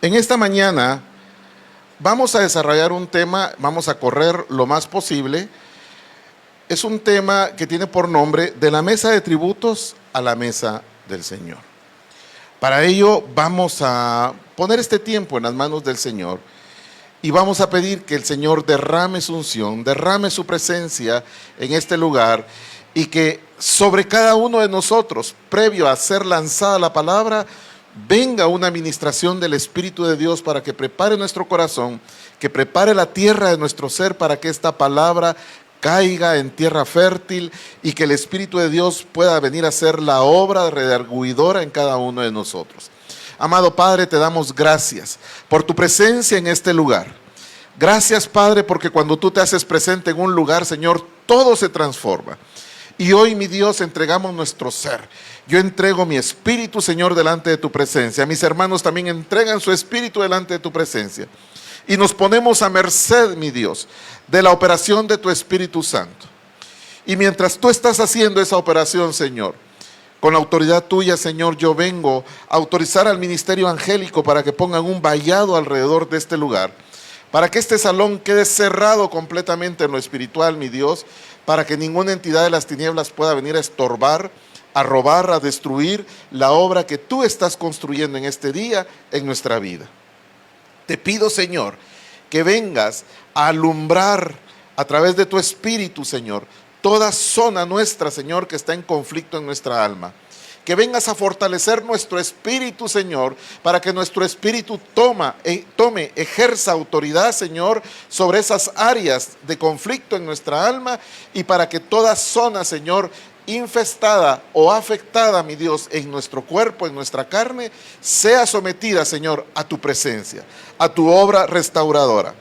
En esta mañana vamos a desarrollar un tema, vamos a correr lo más posible. Es un tema que tiene por nombre de la mesa de tributos a la mesa del Señor. Para ello vamos a poner este tiempo en las manos del Señor y vamos a pedir que el Señor derrame su unción, derrame su presencia en este lugar y que sobre cada uno de nosotros, previo a ser lanzada la palabra, venga una administración del Espíritu de Dios para que prepare nuestro corazón, que prepare la tierra de nuestro ser para que esta palabra caiga en tierra fértil y que el Espíritu de Dios pueda venir a hacer la obra redargüidora en cada uno de nosotros. Amado Padre, te damos gracias por tu presencia en este lugar. Gracias, Padre, porque cuando tú te haces presente en un lugar, Señor, todo se transforma. Y hoy, mi Dios, entregamos nuestro ser. Yo entrego mi espíritu, Señor, delante de tu presencia. Mis hermanos también entregan su espíritu delante de tu presencia. Y nos ponemos a merced, mi Dios, de la operación de tu Espíritu Santo. Y mientras tú estás haciendo esa operación, Señor, con la autoridad tuya, Señor, yo vengo a autorizar al ministerio angélico para que pongan un vallado alrededor de este lugar, para que este salón quede cerrado completamente en lo espiritual, mi Dios, para que ninguna entidad de las tinieblas pueda venir a estorbar, a robar, a destruir la obra que tú estás construyendo en este día en nuestra vida. Te pido, Señor, que vengas a alumbrar a través de tu Espíritu, Señor, toda zona nuestra, Señor, que está en conflicto en nuestra alma. Que vengas a fortalecer nuestro espíritu, Señor, para que nuestro espíritu ejerza autoridad, Señor, sobre esas áreas de conflicto en nuestra alma y para que toda zona, Señor, infestada o afectada, mi Dios, en nuestro cuerpo, en nuestra carne, sea sometida, Señor, a tu presencia, a tu obra restauradora,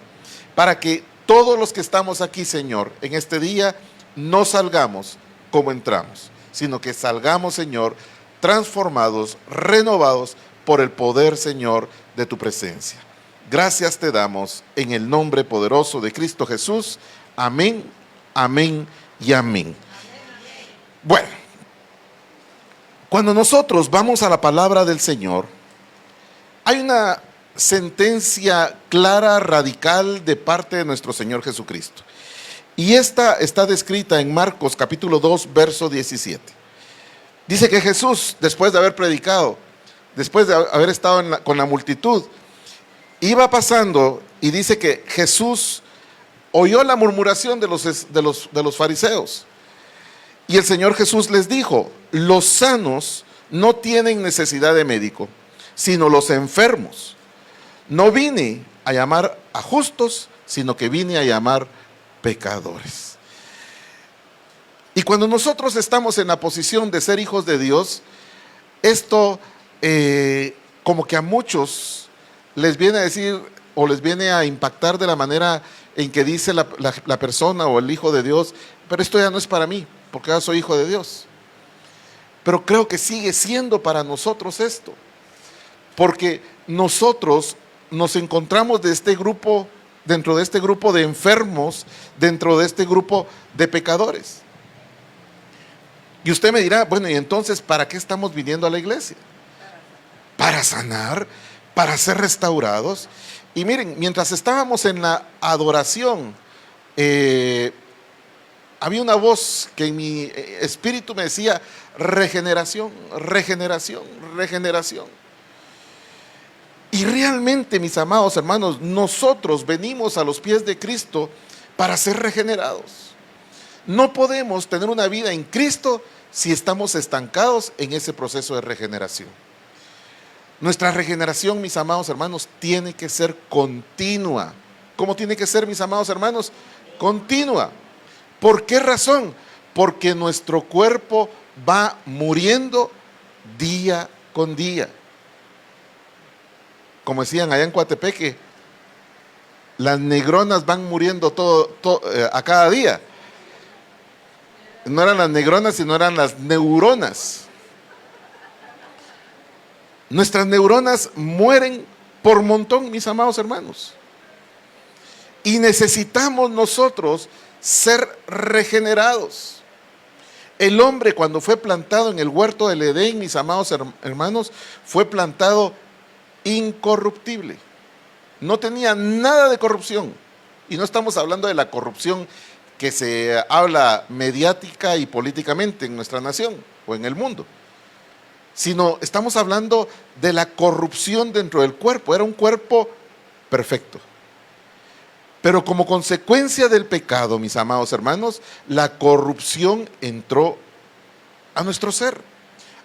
para que todos los que estamos aquí, Señor, en este día, no salgamos como entramos, sino que salgamos, Señor, transformados, renovados por el poder, Señor, de tu presencia. Gracias te damos en el nombre poderoso de Cristo Jesús. Amén, amén y amén. Bueno, cuando nosotros vamos a la palabra del Señor, hay una sentencia clara, radical de parte de nuestro Señor Jesucristo. Y esta está descrita en Marcos capítulo 2, verso 17. Dice que Jesús, después de haber predicado, después de haber estado con la multitud, iba pasando y dice que Jesús oyó la murmuración de los fariseos. Y el Señor Jesús les dijo: los sanos no tienen necesidad de médico, sino los enfermos. No vine a llamar a justos, sino que vine a llamar pecadores. Y cuando nosotros estamos en la posición de ser hijos de Dios, esto como que a muchos les viene a decir o les viene a impactar de la manera en que dice la persona o el hijo de Dios: pero esto ya no es para mí, porque ya soy hijo de Dios. Pero creo que sigue siendo para nosotros esto, porque nosotros nos encontramos dentro de este grupo de enfermos, dentro de este grupo de pecadores. Y usted me dirá: bueno, ¿y entonces para qué estamos viniendo a la iglesia? Para sanar, para ser restaurados. Y miren, mientras estábamos en la adoración, había una voz que en mi espíritu me decía: regeneración, regeneración, regeneración. Y realmente, mis amados hermanos, nosotros venimos a los pies de Cristo para ser regenerados. No podemos tener una vida en Cristo si estamos estancados en ese proceso de regeneración. Nuestra regeneración, mis amados hermanos, tiene que ser continua. ¿Cómo tiene que ser, mis amados hermanos? Continua. ¿Por qué razón? Porque nuestro cuerpo va muriendo día con día. Como decían allá en Coatepeque, las negronas van muriendo a cada día. No eran las negronas, sino eran las neuronas. Nuestras neuronas mueren por montón, mis amados hermanos. Y necesitamos nosotros ser regenerados. El hombre, cuando fue plantado en el huerto del Edén, mis amados hermanos, fue plantado incorruptible. No tenía nada de corrupción. Y no estamos hablando de la corrupción que se habla mediática y políticamente en nuestra nación o en el mundo, sino estamos hablando de la corrupción dentro del cuerpo. Era un cuerpo perfecto. Pero como consecuencia del pecado, mis amados hermanos, la corrupción entró a nuestro ser,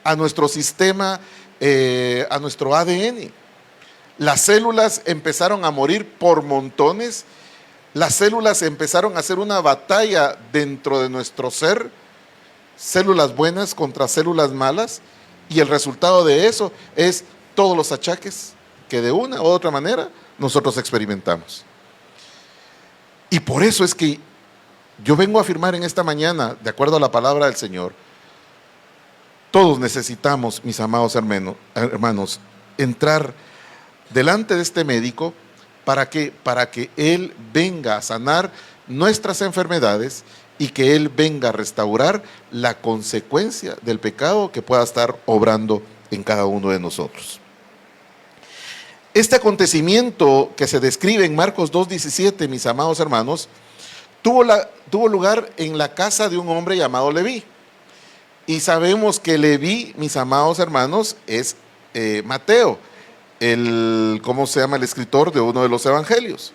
a nuestro sistema, a nuestro ADN. Las células empezaron a morir por montones. Las células empezaron a hacer una batalla dentro de nuestro ser, células buenas contra células malas, y el resultado de eso es todos los achaques que de una u otra manera nosotros experimentamos. Y por eso es que yo vengo a afirmar en esta mañana, de acuerdo a la palabra del Señor, todos necesitamos, mis amados hermanos, entrar delante de este médico para que Él venga a sanar nuestras enfermedades y que Él venga a restaurar la consecuencia del pecado que pueda estar obrando en cada uno de nosotros. Este acontecimiento que se describe en Marcos 2:17, mis amados hermanos, tuvo lugar en la casa de un hombre llamado Leví. Y sabemos que Leví, mis amados hermanos, es Mateo, ¿cómo se llama? El escritor de uno de los evangelios.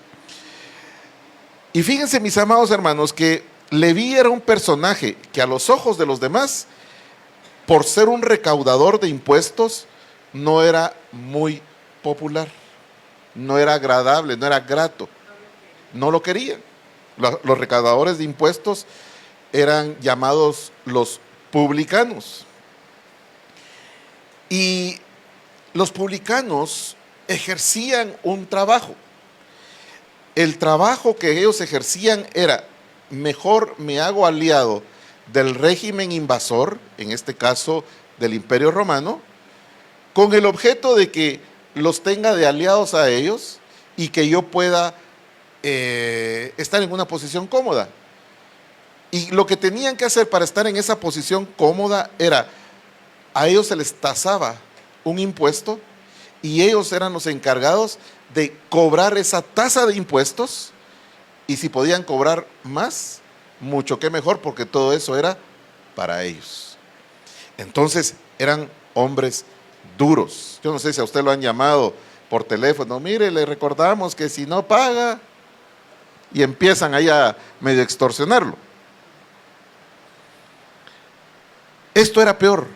Y fíjense, mis amados hermanos, que Leví era un personaje que a los ojos de los demás, por ser un recaudador de impuestos, no era muy popular, no era agradable, no era grato, no lo querían. Los recaudadores de impuestos eran llamados los publicanos. Y los publicanos ejercían un trabajo. El trabajo que ellos ejercían era: mejor me hago aliado del régimen invasor, en este caso del Imperio Romano, con el objeto de que los tenga de aliados a ellos y que yo pueda estar en una posición cómoda. Y lo que tenían que hacer para estar en esa posición cómoda era: a ellos se les tasaba un impuesto y ellos eran los encargados de cobrar esa tasa de impuestos, y si podían cobrar más, mucho que mejor, porque todo eso era para ellos. Entonces eran hombres duros. Yo no sé si a usted lo han llamado por teléfono: mire, le recordamos que si no paga, y empiezan ahí a medio extorsionarlo. Esto era peor,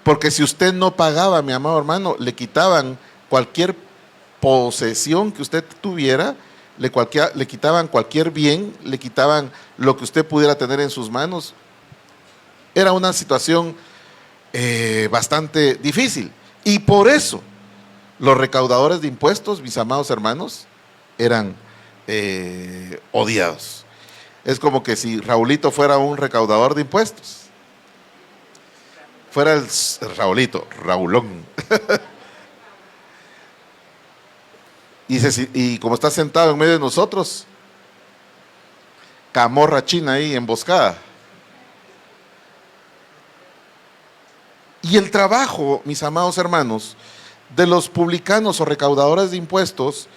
porque si usted no pagaba, mi amado hermano, le quitaban cualquier posesión que usted tuviera, le quitaban cualquier bien, le quitaban lo que usted pudiera tener en sus manos. Era una situación bastante difícil, y por eso los recaudadores de impuestos, mis amados hermanos, eran odiados. Es como que si Raulito fuera un recaudador de impuestos, fuera el Raulón. Y como está sentado en medio de nosotros, camorra china ahí emboscada. Y el trabajo, mis amados hermanos, de los publicanos o recaudadores de impuestos,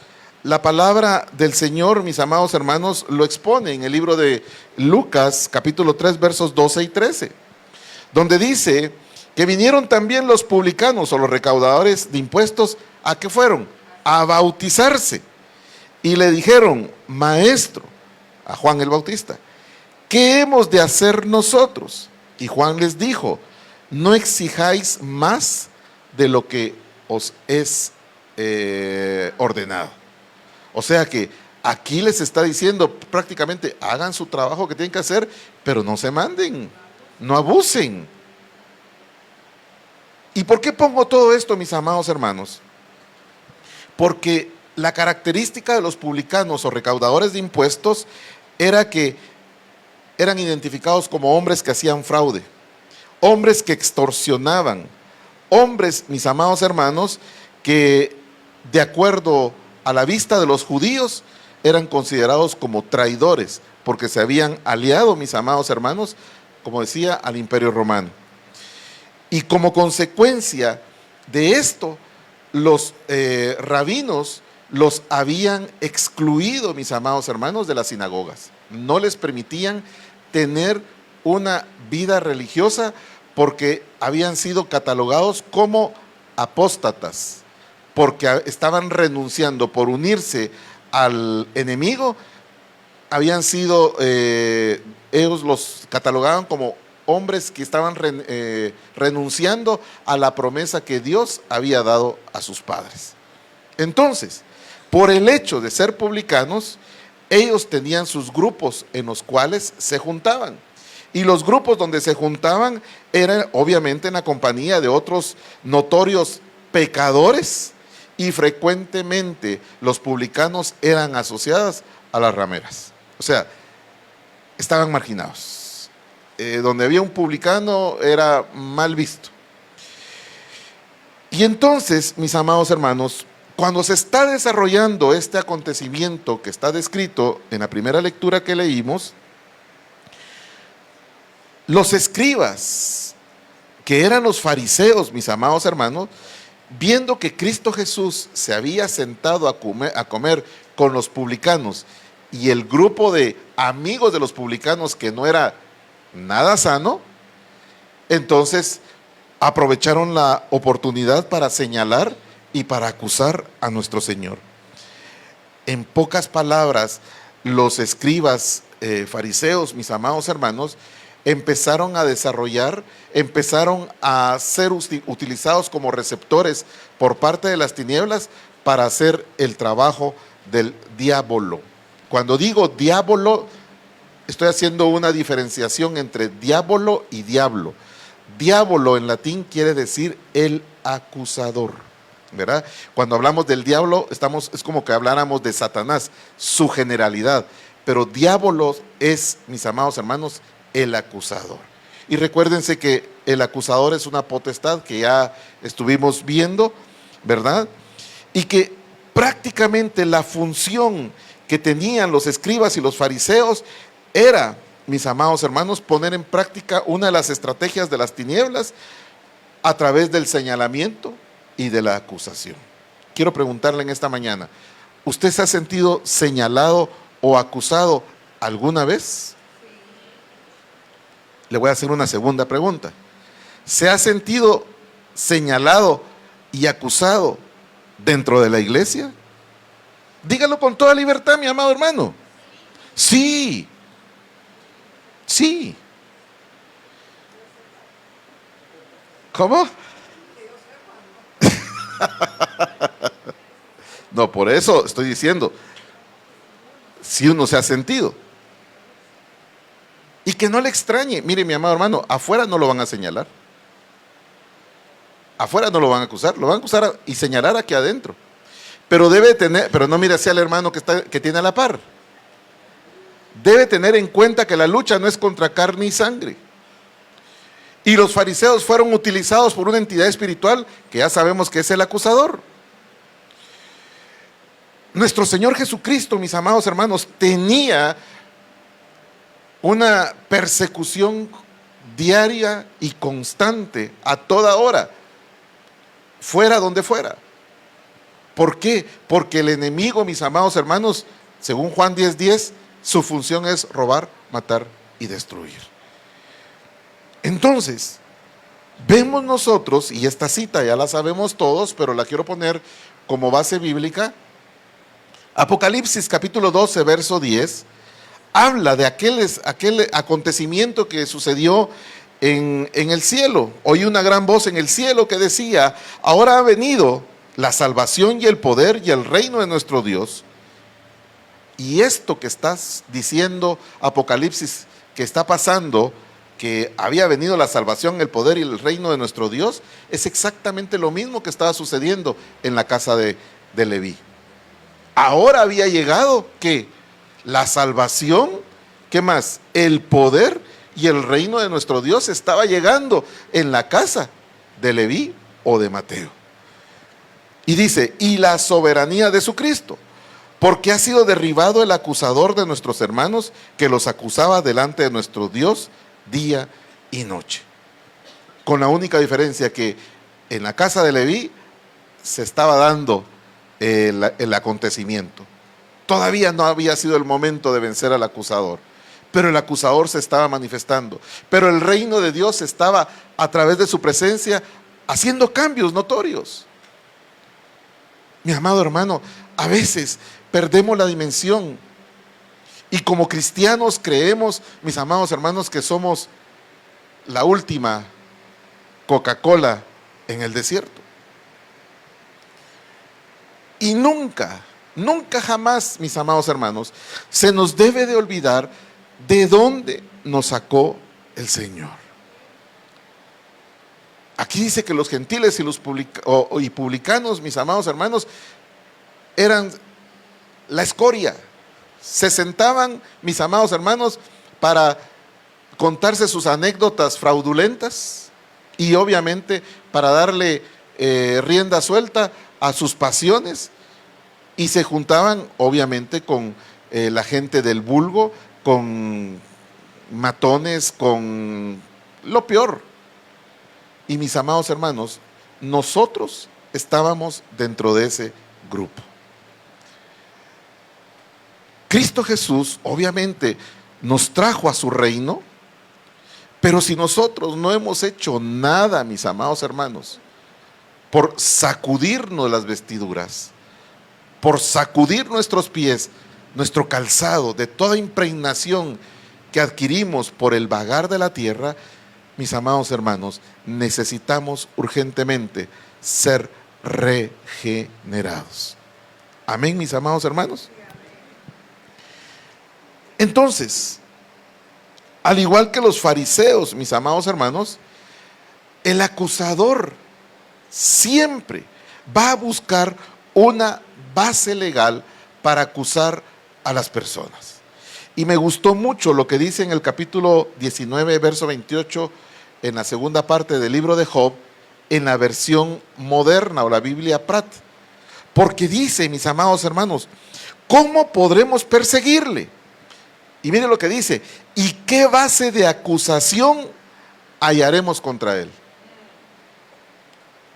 la palabra del Señor, mis amados hermanos, lo expone en el libro de Lucas, capítulo 3, versos 12 y 13, donde dice que vinieron también los publicanos o los recaudadores de impuestos. ¿A qué fueron? A bautizarse. Y le dijeron: maestro, a Juan el Bautista, ¿qué hemos de hacer nosotros? Y Juan les dijo: no exijáis más de lo que os es ordenado. O sea que aquí les está diciendo prácticamente: hagan su trabajo que tienen que hacer, pero no se manden, no abusen. ¿Y por qué pongo todo esto, mis amados hermanos? Porque la característica de los publicanos o recaudadores de impuestos era que eran identificados como hombres que hacían fraude, hombres que extorsionaban, hombres, mis amados hermanos, que de acuerdo a la vista de los judíos eran considerados como traidores, porque se habían aliado, mis amados hermanos, como decía, al Imperio Romano. Y como consecuencia de esto, los rabinos los habían excluido, mis amados hermanos, de las sinagogas. No les permitían tener una vida religiosa porque habían sido catalogados como apóstatas, porque estaban renunciando por unirse al enemigo. Habían sido, ellos los catalogaban como hombres que estaban renunciando a la promesa que Dios había dado a sus padres. Entonces, por el hecho de ser publicanos, ellos tenían sus grupos en los cuales se juntaban. Y los grupos donde se juntaban eran obviamente en la compañía de otros notorios pecadores, y frecuentemente los publicanos eran asociados a las rameras. O sea, estaban marginados. Donde había un publicano era mal visto. Y entonces, mis amados hermanos, cuando se está desarrollando este acontecimiento que está descrito en la primera lectura que leímos, los escribas, que eran los fariseos, mis amados hermanos, viendo que Cristo Jesús se había sentado a comer con los publicanos, y el grupo de amigos de los publicanos, que no era nada sano, entonces aprovecharon la oportunidad para señalar y para acusar a nuestro Señor. En pocas palabras, los escribas fariseos, mis amados hermanos, empezaron a desarrollar, empezaron a ser utilizados como receptores por parte de las tinieblas para hacer el trabajo del diablo. Cuando digo diablo, estoy haciendo una diferenciación entre diablo y diablo. Diablo en latín quiere decir el acusador, ¿verdad? Cuando hablamos del diablo, es como que habláramos de Satanás, su generalidad. Pero diablo es, mis amados hermanos, el acusador. Y recuérdense que el acusador es una potestad que ya estuvimos viendo, ¿verdad? Y que prácticamente la función que tenían los escribas y los fariseos era, mis amados hermanos, poner en práctica una de las estrategias de las tinieblas a través del señalamiento y de la acusación. Quiero preguntarle en esta mañana, ¿usted se ha sentido señalado o acusado alguna vez? Le voy a hacer una segunda pregunta. ¿Se ha sentido señalado y acusado dentro de la iglesia? Dígalo con toda libertad, mi amado hermano. Sí. Sí. ¿Cómo? No, por eso estoy diciendo, si uno se ha sentido. Y que no le extrañe, mire mi amado hermano, afuera no lo van a señalar. Afuera no lo van a acusar, lo van a acusar y señalar aquí adentro. Pero debe tener, pero no mire hacia el hermano que tiene a la par. Debe tener en cuenta que la lucha no es contra carne y sangre. Y los fariseos fueron utilizados por una entidad espiritual que ya sabemos que es el acusador. Nuestro Señor Jesucristo, mis amados hermanos, tenía una persecución diaria y constante a toda hora, fuera donde fuera. ¿Por qué? Porque el enemigo, mis amados hermanos, según Juan 10:10, su función es robar, matar y destruir. Entonces, vemos nosotros, y esta cita ya la sabemos todos, pero la quiero poner como base bíblica. Apocalipsis capítulo 12, verso 10, habla de aquel acontecimiento que sucedió en el cielo. Oí una gran voz en el cielo que decía: ahora ha venido la salvación y el poder y el reino de nuestro Dios. Y esto que estás diciendo, Apocalipsis, que está pasando, que había venido la salvación, el poder y el reino de nuestro Dios, es exactamente lo mismo que estaba sucediendo en la casa de Leví. Ahora había llegado, ¿qué? La salvación, ¿qué más? El poder y el reino de nuestro Dios estaba llegando en la casa de Leví o de Mateo. Y dice, y la soberanía de su Cristo, porque ha sido derribado el acusador de nuestros hermanos que los acusaba delante de nuestro Dios día y noche. Con la única diferencia que en la casa de Leví se estaba dando el acontecimiento. Todavía no había sido el momento de vencer al acusador, pero el acusador se estaba manifestando. Pero el reino de Dios estaba, a través de su presencia, haciendo cambios notorios. Mi amado hermano, a veces perdemos la dimensión y como cristianos creemos, mis amados hermanos, que somos la última Coca-Cola en el desierto. Y nunca, nunca jamás, mis amados hermanos, se nos debe de olvidar de dónde nos sacó el Señor. Aquí dice que los gentiles y los publicanos, mis amados hermanos, eran la escoria. Se sentaban, mis amados hermanos, para contarse sus anécdotas fraudulentas y obviamente para darle rienda suelta a sus pasiones, y se juntaban obviamente con la gente del vulgo, con matones, con lo peor. Y mis amados hermanos, nosotros estábamos dentro de ese grupo. Cristo Jesús obviamente nos trajo a su reino, pero si nosotros no hemos hecho nada, mis amados hermanos, por sacudirnos las vestiduras, por sacudir nuestros pies, nuestro calzado de toda impregnación que adquirimos por el vagar de la tierra, mis amados hermanos, necesitamos urgentemente ser regenerados. Amén, mis amados hermanos. Entonces, al igual que los fariseos, mis amados hermanos, el acusador siempre va a buscar una base legal para acusar a las personas. Y me gustó mucho lo que dice en el capítulo 19, verso 28, en la segunda parte del libro de Job, en la versión moderna o la Biblia Prat. Porque dice, mis amados hermanos, ¿cómo podremos perseguirle? Y mire lo que dice, ¿y qué base de acusación hallaremos contra él?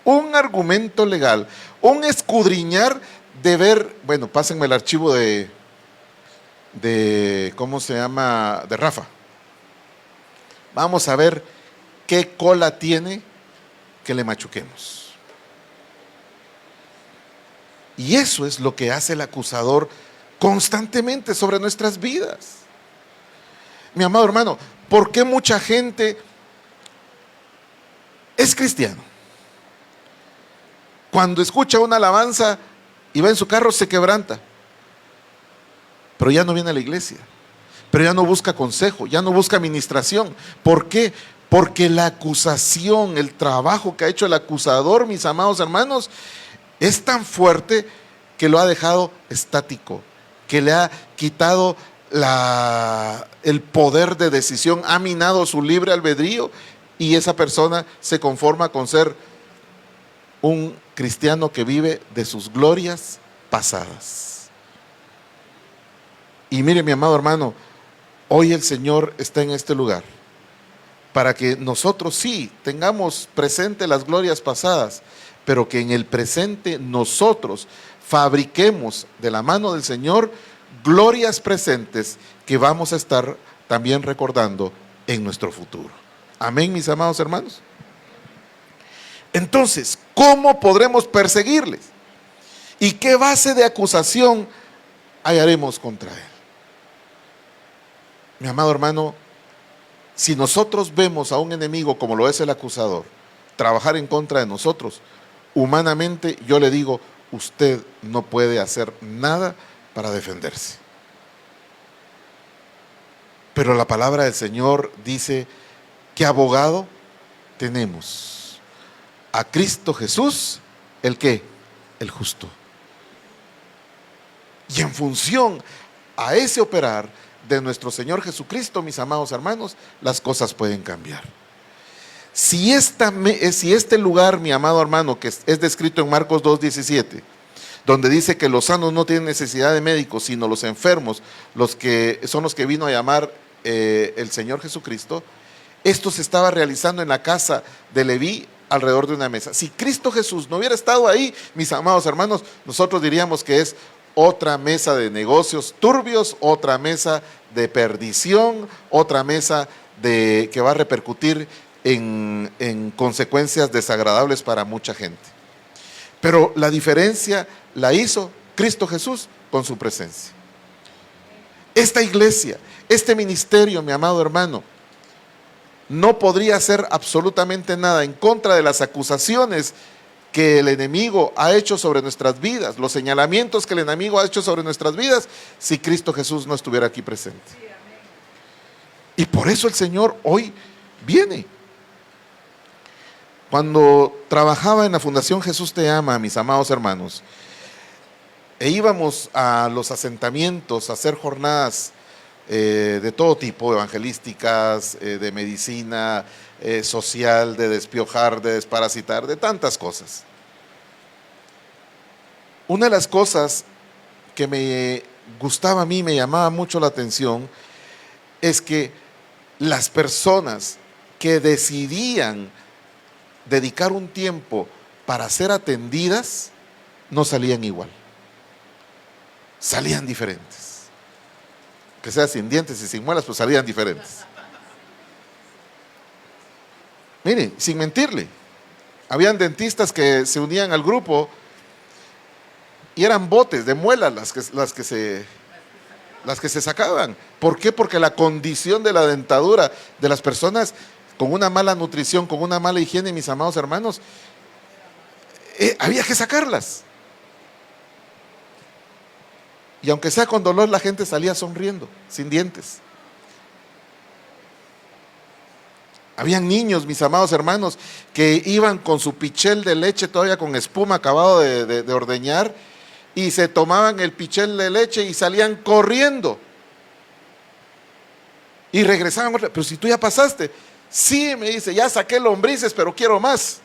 Un argumento legal, un escudriñar de ver, bueno, pásenme el archivo de ¿cómo se llama? De Rafa. Vamos a ver qué cola tiene que le machuquemos. Y eso es lo que hace el acusador constantemente sobre nuestras vidas. Mi amado hermano, ¿por qué mucha gente es cristiano? Cuando escucha una alabanza y va en su carro se quebranta, pero ya no viene a la iglesia, pero ya no busca consejo, ya no busca administración. ¿Por qué? Porque la acusación, el trabajo que ha hecho el acusador, mis amados hermanos, es tan fuerte que lo ha dejado estático, que le ha quitado el poder de decisión, ha minado su libre albedrío, y esa persona se conforma con ser un cristiano que vive de sus glorias pasadas. Y mire, mi amado hermano, hoy el Señor está en este lugar para que nosotros sí tengamos presente las glorias pasadas, pero que en el presente nosotros fabriquemos de la mano del Señor glorias presentes que vamos a estar también recordando en nuestro futuro. Amén, mis amados hermanos. Entonces, ¿cómo podremos perseguirles? ¿Y qué base de acusación hallaremos contra él? Mi amado hermano, si nosotros vemos a un enemigo como lo es el acusador, trabajar en contra de nosotros, humanamente yo le digo, usted no puede hacer nada para defenderse. Pero la palabra del Señor dice, ¿qué abogado tenemos? A Cristo Jesús, ¿el qué? El justo. Y en función a ese operar de nuestro Señor Jesucristo, mis amados hermanos, las cosas pueden cambiar. Si este lugar, mi amado hermano, que es descrito en Marcos 2:17, donde dice que los sanos no tienen necesidad de médicos, sino los enfermos, los que son los que vino a llamar el Señor Jesucristo, esto se estaba realizando en la casa de Leví alrededor de una mesa. Si Cristo Jesús no hubiera estado ahí, mis amados hermanos, nosotros diríamos que es otra mesa de negocios turbios, otra mesa de perdición, otra mesa que va a repercutir en consecuencias desagradables para mucha gente. Pero la diferencia la hizo Cristo Jesús con su presencia. Esta iglesia, este ministerio, mi amado hermano, no podría hacer absolutamente nada en contra de las acusaciones que el enemigo ha hecho sobre nuestras vidas, los señalamientos que el enemigo ha hecho sobre nuestras vidas, si Cristo Jesús no estuviera aquí presente. Y por eso el Señor hoy viene. Cuando trabajaba en la Fundación Jesús Te Ama, mis amados hermanos, e íbamos a los asentamientos a hacer jornadas de todo tipo, evangelísticas, de medicina, social, de despiojar, de desparasitar, de tantas cosas. Una de las cosas que me gustaba a mí, me llamaba mucho la atención, es que las personas que decidían dedicar un tiempo para ser atendidas, no salían igual, salían diferentes. Que sea sin dientes y sin muelas, pues salían diferentes. Miren, sin mentirle, habían dentistas que se unían al grupo y eran botes de muelas las que se sacaban. ¿Por qué? Porque la condición de la dentadura de las personas con una mala nutrición, con una mala higiene, mis amados hermanos, había que sacarlas. Y aunque sea con dolor, la gente salía sonriendo, sin dientes. Habían niños, mis amados hermanos, que iban con su pichel de leche todavía con espuma acabado de ordeñar, y se tomaban el pichel de leche y salían corriendo. Y regresaban, pero si tú ya pasaste. Sí, me dice, ya saqué lombrices, pero quiero más.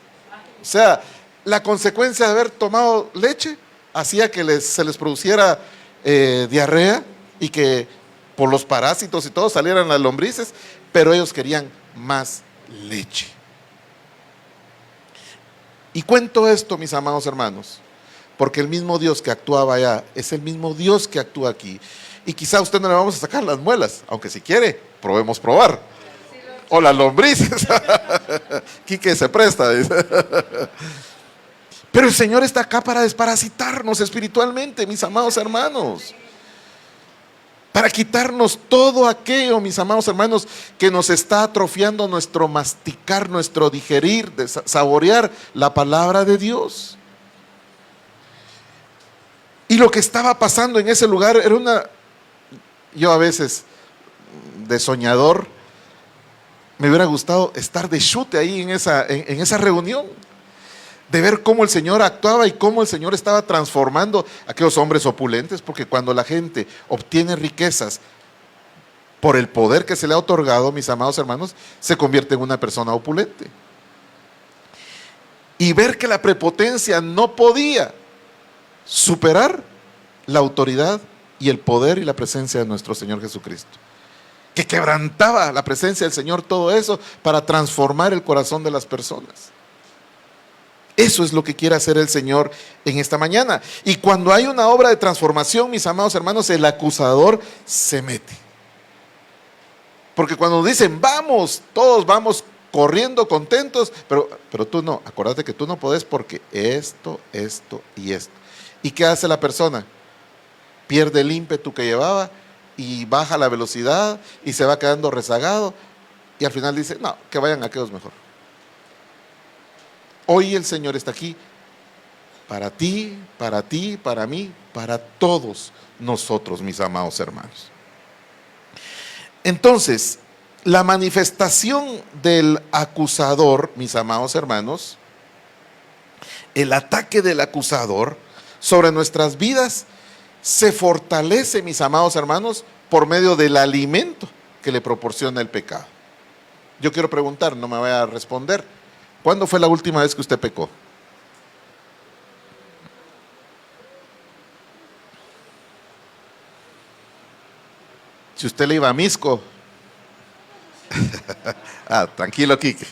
O sea, la consecuencia de haber tomado leche hacía que se les produciera diarrea y que por los parásitos y todo salieran las lombrices, pero ellos querían más leche. Y cuento esto, mis amados hermanos, porque el mismo Dios que actuaba allá es el mismo Dios que actúa aquí. Y quizá a usted no le vamos a sacar las muelas, aunque si quiere, probemos probar. O las lombrices. Quique se presta, dice. Pero el Señor está acá para desparasitarnos espiritualmente, mis amados hermanos. Para quitarnos todo aquello, mis amados hermanos, que nos está atrofiando nuestro masticar, nuestro digerir, saborear la palabra de Dios. Y lo que estaba pasando en ese lugar era yo a veces, de soñador, me hubiera gustado estar de chute ahí en esa reunión, de ver cómo el Señor actuaba y cómo el Señor estaba transformando a aquellos hombres opulentes, porque cuando la gente obtiene riquezas por el poder que se le ha otorgado, mis amados hermanos, se convierte en una persona opulente. Y ver que la prepotencia no podía superar la autoridad y el poder y la presencia de nuestro Señor Jesucristo, que quebrantaba la presencia del Señor, todo eso para transformar el corazón de las personas. Eso es lo que quiere hacer el Señor en esta mañana. Y cuando hay una obra de transformación, mis amados hermanos, el acusador se mete. Porque cuando dicen, vamos, todos vamos corriendo contentos, pero tú no, acuérdate que tú no podés porque esto y esto. ¿Y qué hace la persona? Pierde el ímpetu que llevaba y baja la velocidad y se va quedando rezagado y al final dice, no, que vayan aquellos mejor. Hoy el Señor está aquí para ti, para mí, para todos nosotros, mis amados hermanos. Entonces, la manifestación del acusador, mis amados hermanos, el ataque del acusador sobre nuestras vidas se fortalece, mis amados hermanos, por medio del alimento que le proporciona el pecado. Yo quiero preguntar, no me vaya a responder, ¿cuándo fue la última vez que usted pecó? Si usted le iba a Misco. Tranquilo, Quique.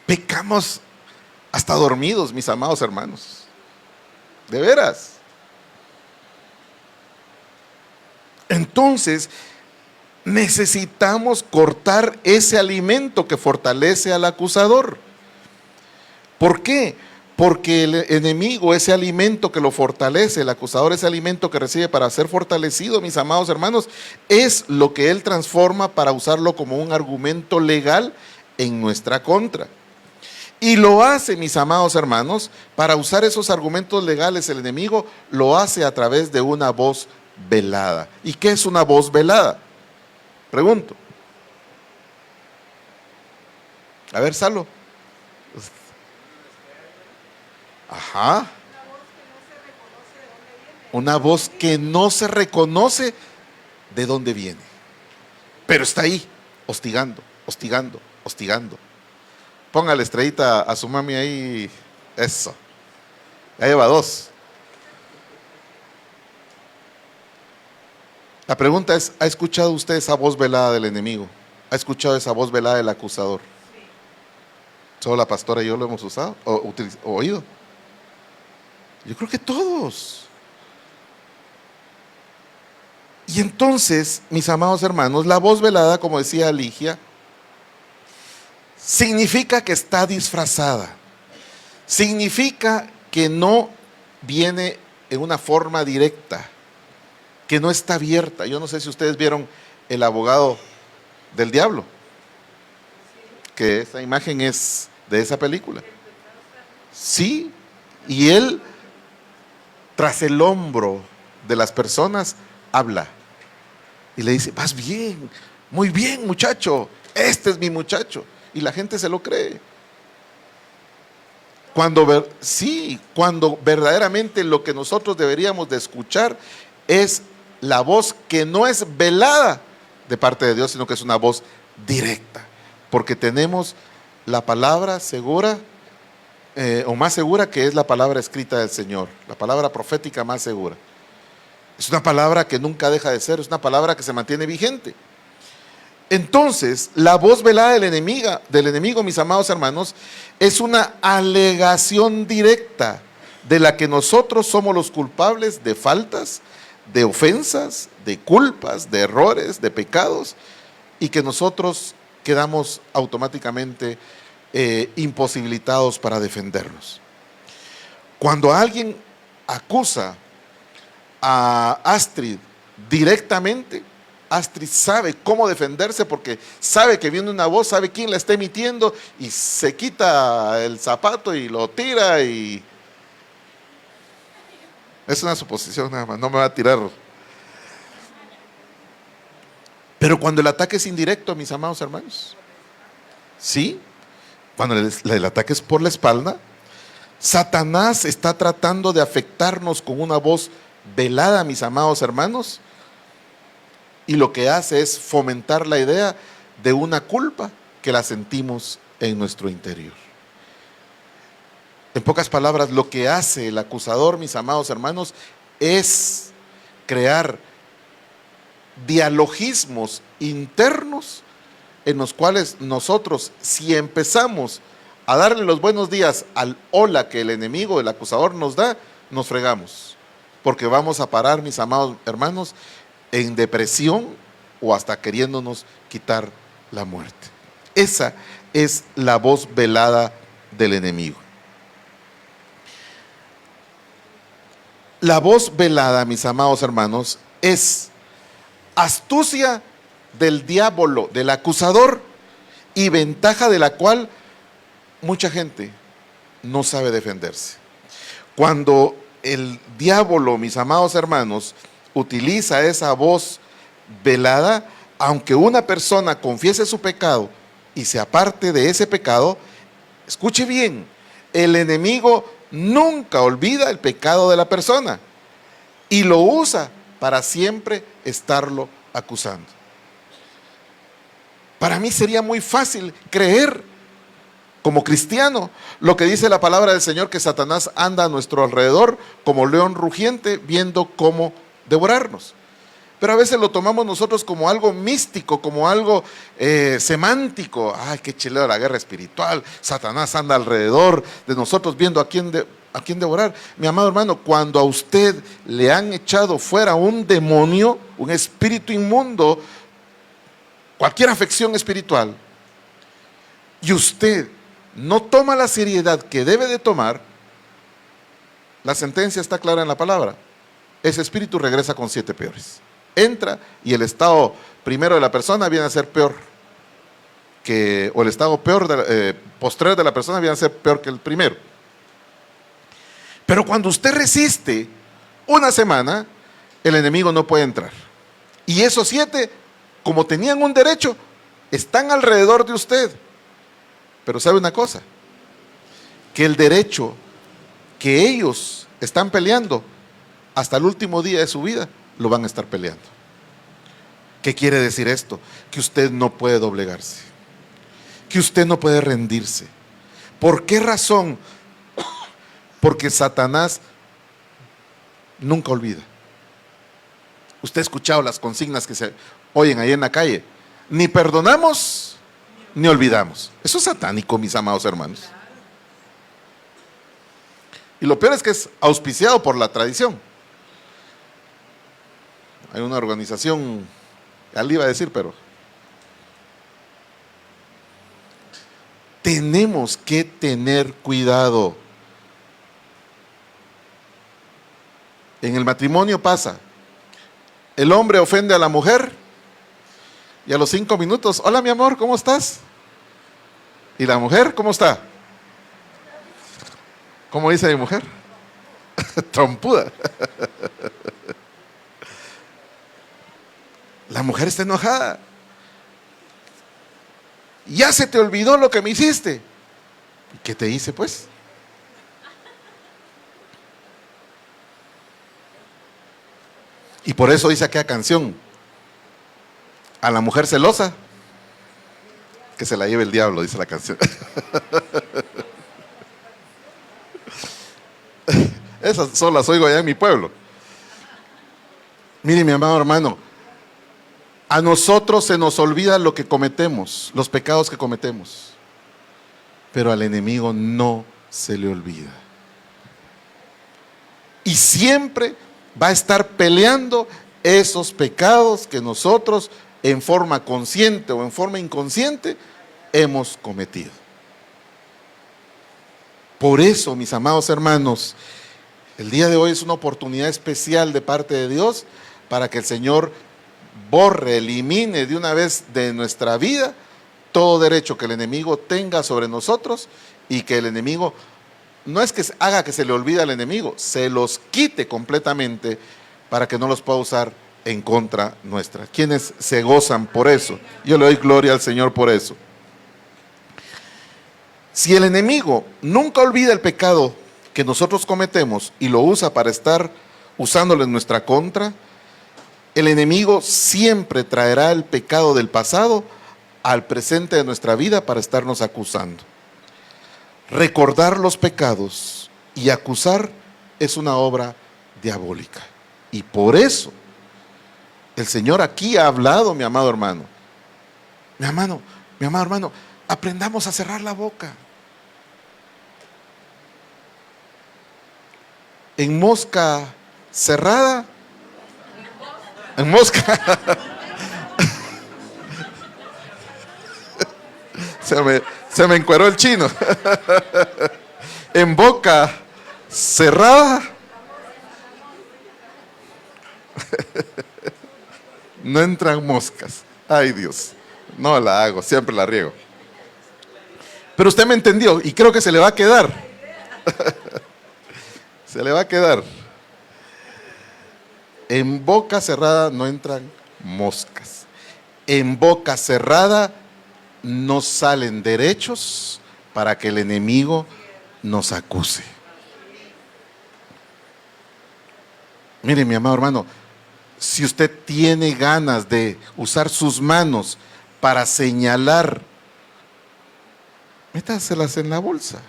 Pecamos hasta dormidos, mis amados hermanos. De veras. Entonces, necesitamos cortar ese alimento que fortalece al acusador. ¿Por qué? Porque el enemigo, ese alimento que lo fortalece, el acusador, ese alimento que recibe para ser fortalecido, mis amados hermanos, es lo que él transforma para usarlo como un argumento legal en nuestra contra. Y lo hace, mis amados hermanos, para usar esos argumentos legales, el enemigo lo hace a través de una voz velada. ¿Y qué es una voz velada? Pregunto. A ver, Salo. Ajá. Una voz que no se reconoce de dónde viene. Pero está ahí, hostigando, hostigando, hostigando. Póngale estrellita a su mami ahí. Eso. Ya lleva 2. La pregunta es, ¿ha escuchado usted esa voz velada del enemigo? ¿Ha escuchado esa voz velada del acusador? ¿Solo la pastora y yo lo hemos usado o oído? Yo creo que todos. Y entonces, mis amados hermanos, la voz velada, como decía Ligia, significa que está disfrazada. Significa que no viene en una forma directa, que no está abierta. Yo no sé si ustedes vieron El abogado del diablo, que esa imagen es de esa película. Sí, y él, tras el hombro de las personas, habla y le dice: vas bien, muy bien, muchacho, este es mi muchacho. Y la gente se lo cree. Cuando verdaderamente lo que nosotros deberíamos de escuchar es la voz que no es velada de parte de Dios, sino que es una voz directa, porque tenemos la palabra segura, o más segura, que es la palabra escrita del Señor, la palabra profética más segura. Es una palabra que nunca deja de ser, es una palabra que se mantiene vigente. Entonces, la voz velada del enemigo, mis amados hermanos, es una alegación directa de la que nosotros somos los culpables de faltas, de ofensas, de culpas, de errores, de pecados, y que nosotros quedamos automáticamente imposibilitados para defendernos. Cuando alguien acusa a Astrid directamente, Astrid sabe cómo defenderse, porque sabe que viene una voz, sabe quién la está emitiendo, y se quita el zapato y lo tira. Y es una suposición nada más, no me va a tirar. Pero cuando el ataque es indirecto, mis amados hermanos, sí, cuando el ataque es por la espalda, Satanás está tratando de afectarnos con una voz velada, mis amados hermanos, y lo que hace es fomentar la idea de una culpa que la sentimos en nuestro interior. En pocas palabras, lo que hace el acusador, mis amados hermanos, es crear dialogismos internos en los cuales nosotros, si empezamos a darle los buenos días al hola que el enemigo, el acusador nos da, nos fregamos, porque vamos a parar, mis amados hermanos, en depresión o hasta queriéndonos quitar la muerte. Esa es la voz velada del enemigo. La voz velada, mis amados hermanos, es astucia del diablo, del acusador, y ventaja de la cual mucha gente no sabe defenderse. Cuando el diablo, mis amados hermanos, utiliza esa voz velada, aunque una persona confiese su pecado y se aparte de ese pecado, escuche bien, el enemigo nunca olvida el pecado de la persona y lo usa para siempre estarlo acusando. Para mí sería muy fácil creer, como cristiano, lo que dice la palabra del Señor, que Satanás anda a nuestro alrededor como león rugiente, viendo cómo devorarnos. pero a veces lo tomamos nosotros como algo místico, como algo semántico. Ay, qué chilero la guerra espiritual, Satanás anda alrededor de nosotros viendo a quién devorar. Mi amado hermano, cuando a usted le han echado fuera un demonio, un espíritu inmundo, cualquier afección espiritual, y usted no toma la seriedad que debe de tomar, la sentencia está clara en la palabra. Ese espíritu regresa con 7 peores. Entra y el estado primero de la persona viene a ser peor o el estado posterior de la persona viene a ser peor que el primero. Pero cuando usted resiste una semana, el enemigo no puede entrar. Y esos 7, como tenían un derecho, están alrededor de usted. Pero ¿sabe una cosa? Que el derecho que ellos están peleando hasta el último día de su vida, lo van a estar peleando. ¿Qué quiere decir esto? Que usted no puede doblegarse, que usted no puede rendirse. ¿Por qué razón? Porque Satanás nunca olvida. Usted ha escuchado las consignas que se oyen ahí en la calle: ni perdonamos, ni olvidamos. Eso es satánico, mis amados hermanos. Y lo peor es que es auspiciado por la tradición. Hay una organización, ya le iba a decir, pero tenemos que tener cuidado. En el matrimonio pasa, el hombre ofende a la mujer y a los 5 minutos, hola mi amor, ¿cómo estás? ¿Y la mujer cómo está? ¿Cómo dice mi mujer? Trompuda. La mujer está enojada. Ya se te olvidó lo que me hiciste. ¿Y qué te hice pues? Y por eso dice aquella canción: a la mujer celosa, que se la lleve el diablo, dice la canción. Esas solo las oigo allá en mi pueblo. Mire, mi amado hermano, a nosotros se nos olvida lo que cometemos, los pecados que cometemos, pero al enemigo no se le olvida. Y siempre va a estar peleando esos pecados que nosotros, en forma consciente o en forma inconsciente, hemos cometido. Por eso, mis amados hermanos, el día de hoy es una oportunidad especial de parte de Dios para que el Señor borre, elimine de una vez de nuestra vida todo derecho que el enemigo tenga sobre nosotros, y que el enemigo, no es que haga que se le olvide al enemigo, se los quite completamente para que no los pueda usar en contra nuestra. ¿Quiénes se gozan por eso? Yo le doy gloria al Señor por eso. Si el enemigo nunca olvida el pecado que nosotros cometemos y lo usa para estar usándolo en nuestra contra, el enemigo siempre traerá el pecado del pasado al presente de nuestra vida para estarnos acusando. Recordar los pecados y acusar es una obra diabólica. Y por eso el Señor aquí ha hablado, mi amado hermano. Mi amado hermano, aprendamos a cerrar la boca. En mosca cerrada, en mosca, se me encueró el chino. En boca cerrada, no entran moscas. Ay Dios, no la hago, siempre la riego. Pero usted me entendió y creo que se le va a quedar. Se le va a quedar. En boca cerrada no entran moscas. En boca cerrada no salen derechos para que el enemigo nos acuse. Mire, mi amado hermano, si usted tiene ganas de usar sus manos para señalar, métaselas en la bolsa.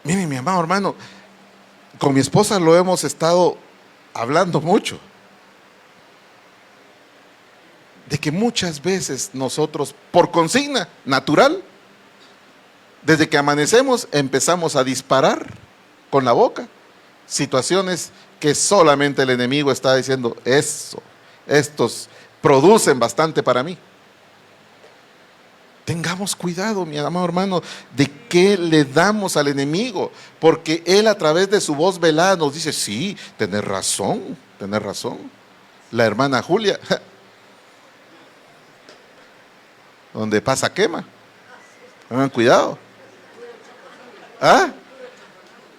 Mire, mi amado hermano, con mi esposa lo hemos estado hablando mucho, de que muchas veces nosotros, por consigna natural, desde que amanecemos empezamos a disparar con la boca situaciones que solamente el enemigo está diciendo, estos producen bastante para mí. Tengamos cuidado, mi amado hermano, de qué le damos al enemigo, porque él a través de su voz velada nos dice, sí, tenés razón. La hermana Julia, donde pasa quema, tengan cuidado. ¿Ah?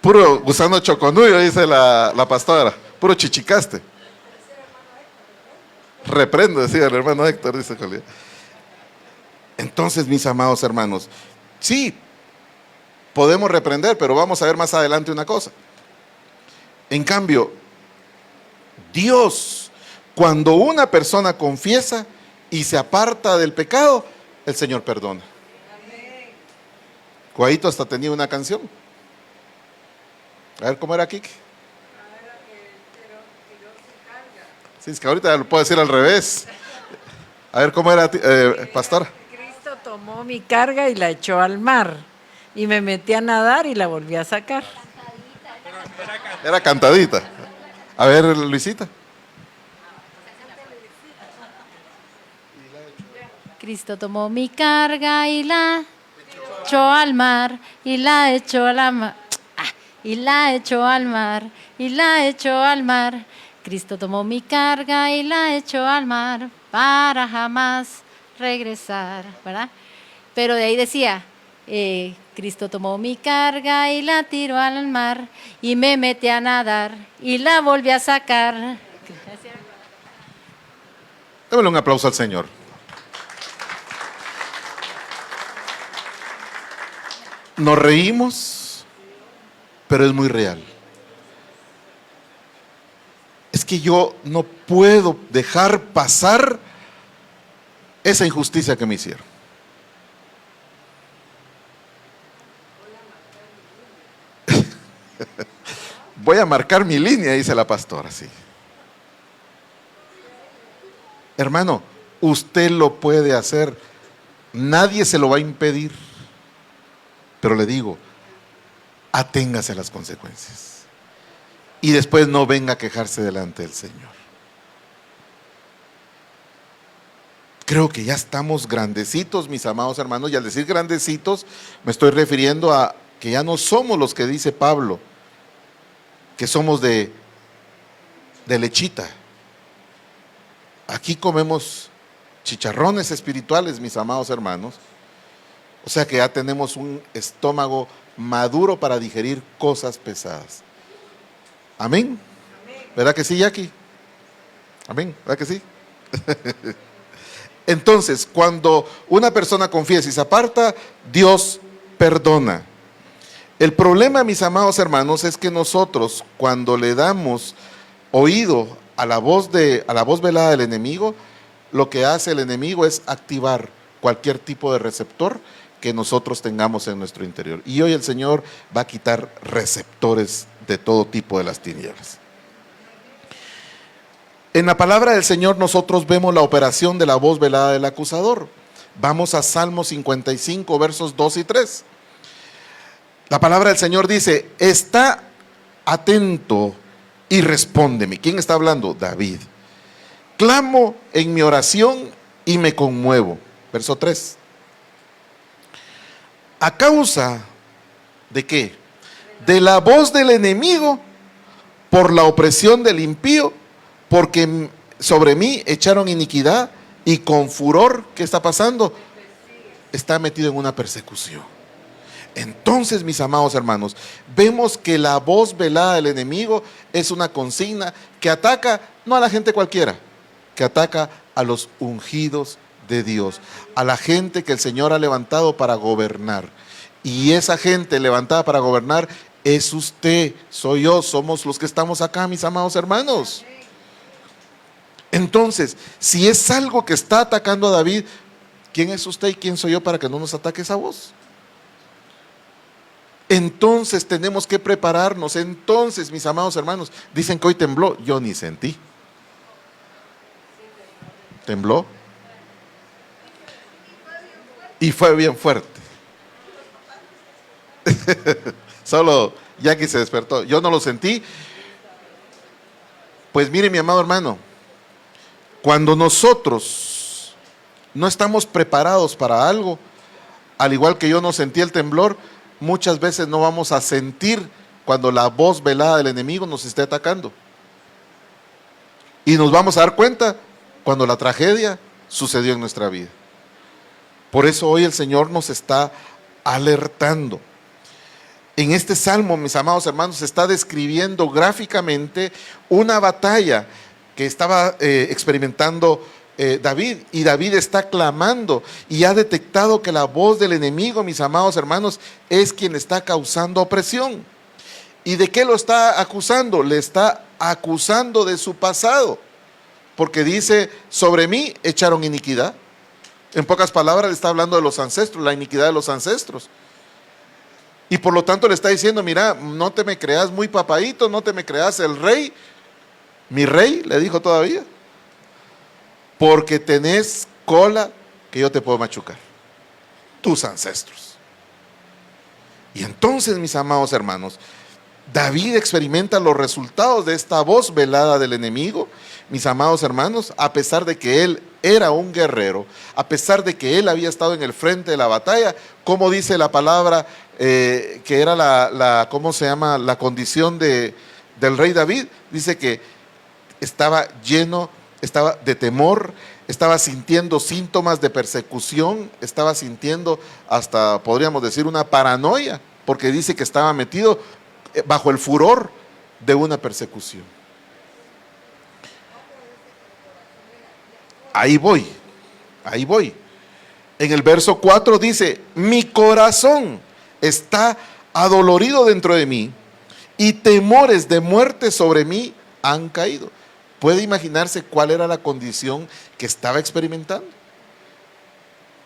Puro gusano choconuyo, dice la pastora, puro chichicaste. Reprendo, decía el hermano Héctor, dice Julia. Entonces, mis amados hermanos, sí, podemos reprender, pero vamos a ver más adelante una cosa. En cambio, Dios, cuando una persona confiesa y se aparta del pecado, el Señor perdona. Cuadito hasta tenía una canción. A ver cómo era, Kiki. Sí, es que ahorita lo puedo decir al revés. A ver cómo era, pastor. Cristo tomó mi carga y la echó al mar. Y me metí a nadar y la volví a sacar. Era cantadita. A ver, Luisita. Cristo tomó mi carga y la echó al mar, y la echó a la mar, y la echó al mar, y la echó al mar. Cristo tomó mi carga y la echó al mar para jamás regresar, ¿verdad? Pero de ahí decía, Cristo tomó mi carga y la tiró al mar y me metí a nadar y la volví a sacar. Démosle un aplauso al Señor. Nos reímos, pero es muy real. Es que yo no puedo dejar pasar esa injusticia que me hicieron. Voy a marcar mi línea, dice la pastora, sí. Hermano, usted lo puede hacer, nadie se lo va a impedir, pero le digo, aténgase a las consecuencias y después no venga a quejarse delante del Señor. Creo que ya estamos grandecitos, mis amados hermanos, y al decir grandecitos me estoy refiriendo a que ya no somos los que dice Pablo, que somos de lechita. Aquí comemos chicharrones espirituales, mis amados hermanos. O sea que ya tenemos un estómago maduro para digerir cosas pesadas. Amén. ¿Verdad que sí, Jackie? Amén. ¿Verdad que sí? Entonces, cuando una persona confiesa y se aparta, Dios perdona. El problema, mis amados hermanos, es que nosotros, cuando le damos oído a la voz velada del enemigo, lo que hace el enemigo es activar cualquier tipo de receptor que nosotros tengamos en nuestro interior. Y hoy el Señor va a quitar receptores de todo tipo de las tinieblas. En la palabra del Señor nosotros vemos la operación de la voz velada del acusador. Vamos a Salmo 55, versos 2 y 3. La palabra del Señor dice, está atento y respóndeme. ¿Quién está hablando? David. Clamo en mi oración y me conmuevo. Verso 3. ¿A causa de qué? De la voz del enemigo, por la opresión del impío, porque sobre mí echaron iniquidad y con furor, ¿qué está pasando? Está metido en una persecución. Entonces, mis amados hermanos, vemos que la voz velada del enemigo es una consigna que ataca no a la gente cualquiera, que ataca a los ungidos de Dios, a la gente que el Señor ha levantado para gobernar. Y esa gente levantada para gobernar es usted, soy yo, somos los que estamos acá, mis amados hermanos. Entonces, si es algo que está atacando a David, ¿quién es usted y quién soy yo para que no nos ataque esa voz? Entonces tenemos que prepararnos. Entonces, mis amados hermanos, dicen que hoy tembló. Yo ni sentí. Tembló. Y fue bien fuerte. Solo Jackie se despertó. Yo no lo sentí. Pues mire, mi amado hermano, cuando nosotros no estamos preparados para algo, al igual que yo no sentí el temblor, muchas veces no vamos a sentir cuando la voz velada del enemigo nos esté atacando. Y nos vamos a dar cuenta cuando la tragedia sucedió en nuestra vida. Por eso hoy el Señor nos está alertando. En este salmo, mis amados hermanos, se está describiendo gráficamente una batalla que estaba experimentando David, y David está clamando y ha detectado que la voz del enemigo, mis amados hermanos, es quien está causando opresión. ¿Y de qué lo está acusando? Le está acusando de su pasado, porque dice, sobre mí echaron iniquidad. En pocas palabras le está hablando de los ancestros, la iniquidad de los ancestros. Y por lo tanto le está diciendo, mira, no te me creas muy papadito, no te me creas el rey. Mi rey, le dijo todavía, porque tenés cola que yo te puedo machucar. Tus ancestros. Y entonces, mis amados hermanos, David experimenta los resultados de esta voz velada del enemigo, mis amados hermanos, a pesar de que él era un guerrero, a pesar de que él había estado en el frente de la batalla, como dice la palabra, que era ¿cómo se llama? La condición del rey David, dice que estaba lleno, estaba de temor, estaba sintiendo síntomas de persecución, estaba sintiendo hasta, podríamos decir, una paranoia, porque dice que estaba metido bajo el furor de una persecución. Ahí voy. En el verso 4 dice, mi corazón está adolorido dentro de mí y temores de muerte sobre mí han caído. ¿Puede imaginarse cuál era la condición que estaba experimentando?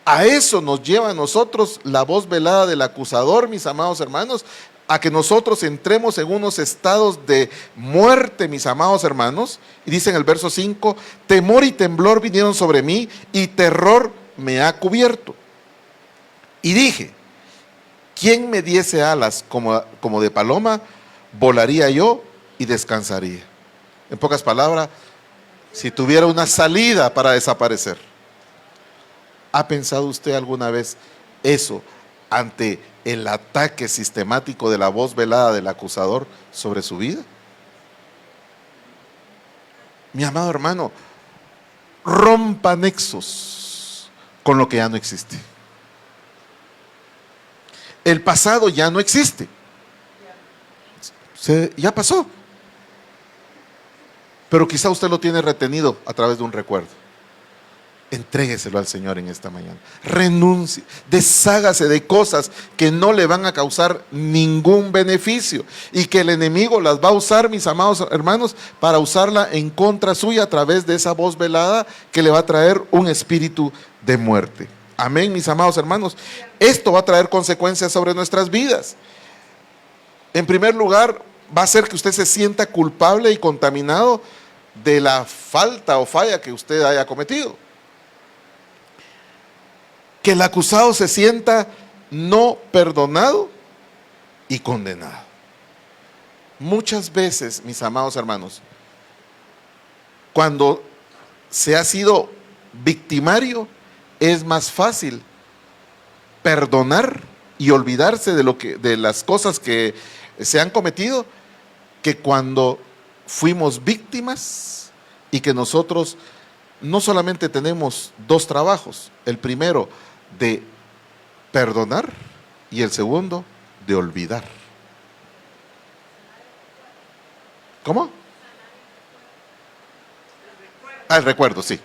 A eso nos lleva a nosotros la voz velada del acusador, mis amados hermanos, a que nosotros entremos en unos estados de muerte, mis amados hermanos. Y dice en el verso 5, temor y temblor vinieron sobre mí y terror me ha cubierto. Y dije, ¿quién me diese alas como de paloma? Volaría yo y descansaría. En pocas palabras, si tuviera una salida para desaparecer. ¿Ha pensado usted alguna vez eso ante el ataque sistemático de la voz velada del acusador sobre su vida? Mi amado hermano, rompa nexos con lo que ya no existe. El pasado ya no existe. Ya pasó. Pero quizá usted lo tiene retenido a través de un recuerdo. Entrégueselo al Señor en esta mañana. Renuncie, deshágase de cosas que no le van a causar ningún beneficio y que el enemigo las va a usar, mis amados hermanos, para usarla en contra suya a través de esa voz velada que le va a traer un espíritu de muerte. Amén, mis amados hermanos. Esto va a traer consecuencias sobre nuestras vidas. En primer lugar, va a hacer que usted se sienta culpable y contaminado de la falta o falla que usted haya cometido. Que el acusado se sienta no perdonado y condenado. Muchas veces, mis amados hermanos, cuando se ha sido victimario, es más fácil perdonar y olvidarse de las cosas que se han cometido, que cuando fuimos víctimas y que nosotros no solamente tenemos dos trabajos, el primero de perdonar y el segundo de olvidar. ¿Cómo? El recuerdo, sí.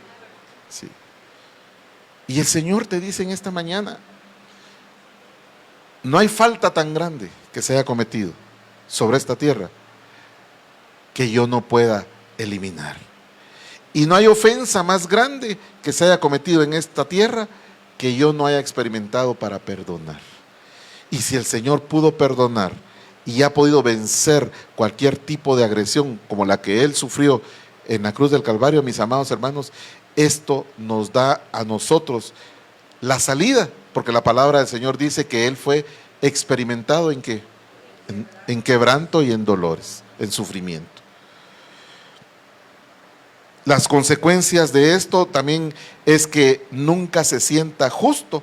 Y el Señor te dice en esta mañana, no hay falta tan grande que se haya cometido sobre esta tierra que yo no pueda eliminar. Y no hay ofensa más grande que se haya cometido en esta tierra que yo no haya experimentado para perdonar. Y si el Señor pudo perdonar y ha podido vencer cualquier tipo de agresión como la que Él sufrió en la cruz del Calvario, mis amados hermanos, esto nos da a nosotros la salida, porque la palabra del Señor dice que Él fue experimentado ¿en qué? En quebranto y en dolores, en sufrimiento. Las consecuencias de esto también es que nunca se sienta justo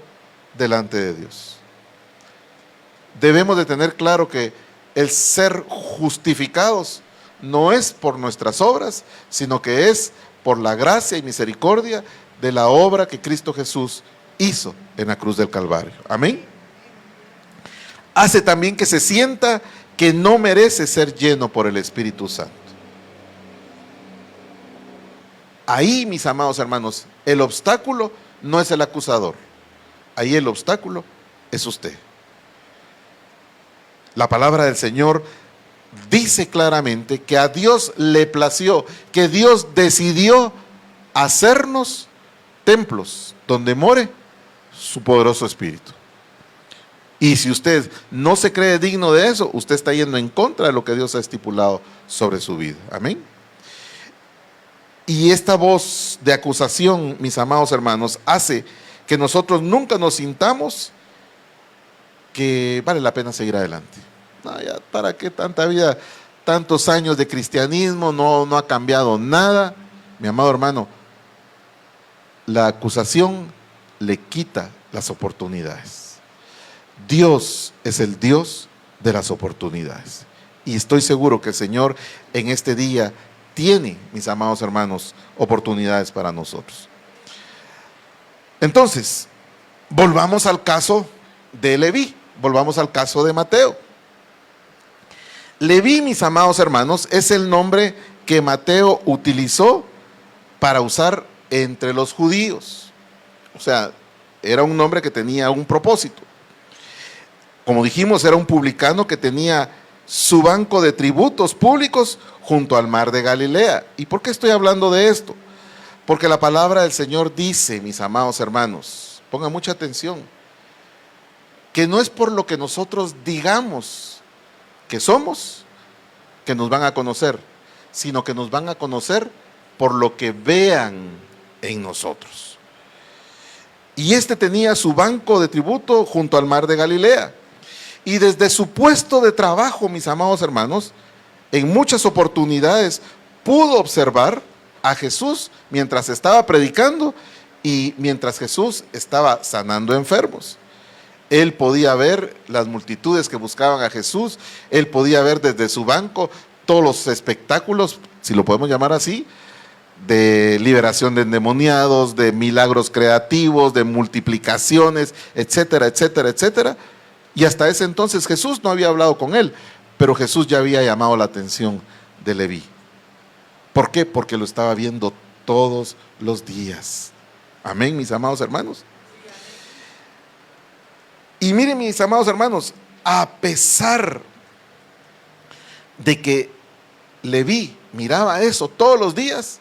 delante de Dios. Debemos de tener claro que el ser justificados no es por nuestras obras, sino que es por la gracia y misericordia de la obra que Cristo Jesús hizo en la cruz del Calvario. Amén. Hace también que se sienta que no merece ser lleno por el Espíritu Santo. Ahí, mis amados hermanos, el obstáculo no es el acusador. Ahí el obstáculo es usted. La palabra del Señor dice claramente que a Dios le plació, que Dios decidió hacernos templos donde more su poderoso Espíritu. Y si usted no se cree digno de eso, usted está yendo en contra de lo que Dios ha estipulado sobre su vida. Amén. Y esta voz de acusación, mis amados hermanos, hace que nosotros nunca nos sintamos que vale la pena seguir adelante. No, ya, ¿para qué tanta vida, tantos años de cristianismo? No ha cambiado nada. Mi amado hermano, la acusación le quita las oportunidades. Dios es el Dios de las oportunidades. Y estoy seguro que el Señor en este día tiene, mis amados hermanos, oportunidades para nosotros. Entonces, volvamos al caso de Leví, volvamos al caso de Mateo. Leví, mis amados hermanos, es el nombre que Mateo utilizó para usar entre los judíos. O sea, era un nombre que tenía un propósito. Como dijimos, era un publicano que tenía su banco de tributos públicos junto al mar de Galilea. ¿Y por qué estoy hablando de esto? Porque la palabra del Señor dice, mis amados hermanos, pongan mucha atención, que no es por lo que nosotros digamos que somos que nos van a conocer, sino que nos van a conocer por lo que vean en nosotros. Y este tenía su banco de tributo junto al mar de Galilea. Y desde su puesto de trabajo, mis amados hermanos, en muchas oportunidades pudo observar a Jesús mientras estaba predicando y mientras Jesús estaba sanando enfermos. Él podía ver las multitudes que buscaban a Jesús, él podía ver desde su banco todos los espectáculos, si lo podemos llamar así, de liberación de endemoniados, de milagros creativos, de multiplicaciones, etcétera, etcétera, etcétera. Y hasta ese entonces Jesús no había hablado con él, pero Jesús ya había llamado la atención de Leví. ¿Por qué? Porque lo estaba viendo todos los días. Amén, mis amados hermanos. Y miren, mis amados hermanos, a pesar de que Leví miraba eso todos los días,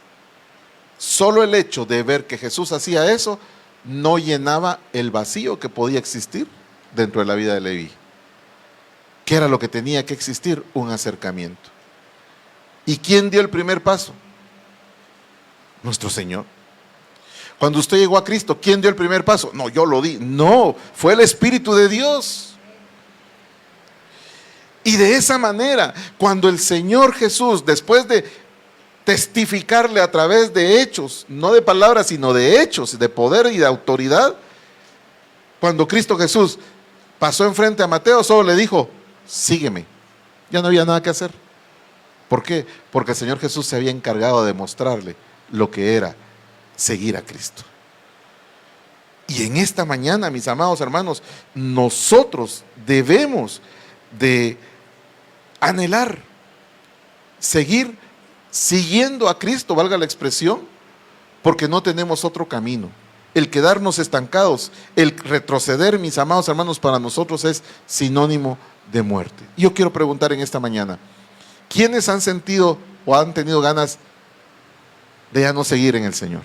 solo el hecho de ver que Jesús hacía eso no llenaba el vacío que podía existir dentro de la vida de Leví. ¿Qué era lo que tenía que existir? Un acercamiento. ¿Y quién dio el primer paso? Nuestro Señor. Cuando usted llegó a Cristo, ¿quién dio el primer paso? No, yo lo di. No, fue el Espíritu de Dios. Y de esa manera, cuando el Señor Jesús, después de testificarle a través de hechos, no de palabras, sino de hechos, de poder y de autoridad, cuando Cristo Jesús pasó enfrente a Mateo, solo le dijo, sígueme. Ya no había nada que hacer. ¿Por qué? Porque el Señor Jesús se había encargado de mostrarle lo que era seguir a Cristo. Y en esta mañana, mis amados hermanos, nosotros debemos de anhelar, seguir siguiendo a Cristo, valga la expresión, porque no tenemos otro camino. El quedarnos estancados, el retroceder, mis amados hermanos, para nosotros es sinónimo de muerte. Yo quiero preguntar en esta mañana, ¿quiénes han sentido o han tenido ganas de ya no seguir en el Señor?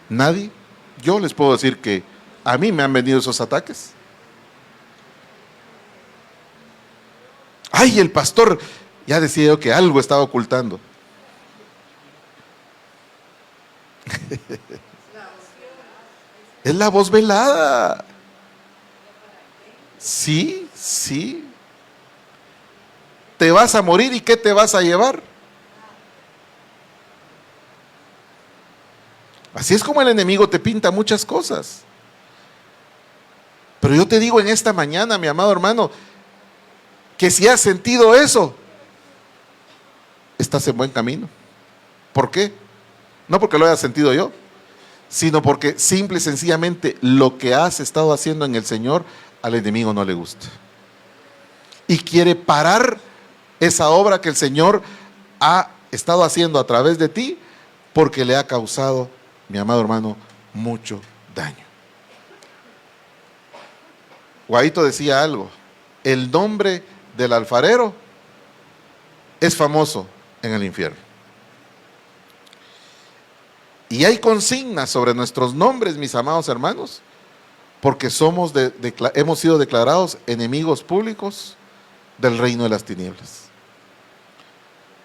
¿Nadie? Yo les puedo decir que A mí me han venido esos ataques. Ay, el pastor, ya decía yo que algo estaba ocultando. Es la voz velada. Sí, sí. Te vas a morir y ¿qué te vas a llevar? Así es como el enemigo te pinta muchas cosas. Pero yo te digo en esta mañana, mi amado hermano, que si has sentido eso, estás en buen camino. ¿Por qué? No porque lo haya sentido yo, sino porque simple y sencillamente lo que has estado haciendo en el Señor al enemigo no le gusta. Y quiere parar esa obra que el Señor ha estado haciendo a través de ti, porque le ha causado, mi amado hermano, mucho daño. Guaito decía algo: el nombre del alfarero es famoso en el infierno. Y hay consignas sobre nuestros nombres, mis amados hermanos, porque hemos sido declarados enemigos públicos del reino de las tinieblas.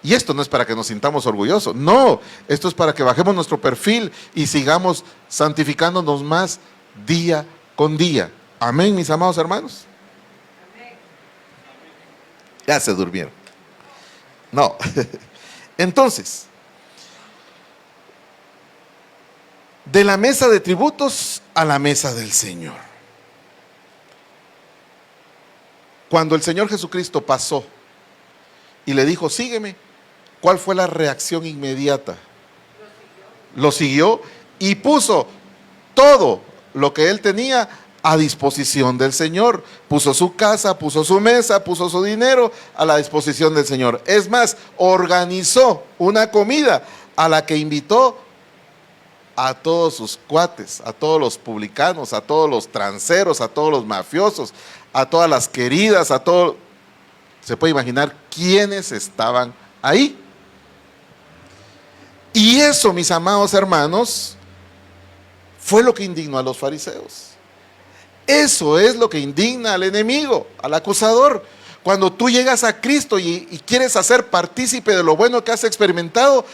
Y esto no es para que nos sintamos orgullosos, no, esto es para que bajemos nuestro perfil y sigamos santificándonos más día con día. Amén, mis amados hermanos. Ya se durmieron. No. Entonces, de la mesa de tributos a la mesa del Señor. Cuando el Señor Jesucristo pasó y le dijo, sígueme, ¿cuál fue la reacción inmediata? Lo siguió y puso todo lo que él tenía a disposición del Señor. Puso su casa, puso su mesa, puso su dinero a la disposición del Señor. Es más, organizó una comida a la que invitó a todos sus cuates, a todos los publicanos, a todos los transeros, a todos los mafiosos, a todas las queridas, a todos. Se puede imaginar quiénes estaban ahí. Y eso, mis amados hermanos, fue lo que indignó a los fariseos. Eso es lo que indigna al enemigo, al acusador. Cuando tú llegas a Cristo y quieres hacer partícipe de lo bueno que has experimentado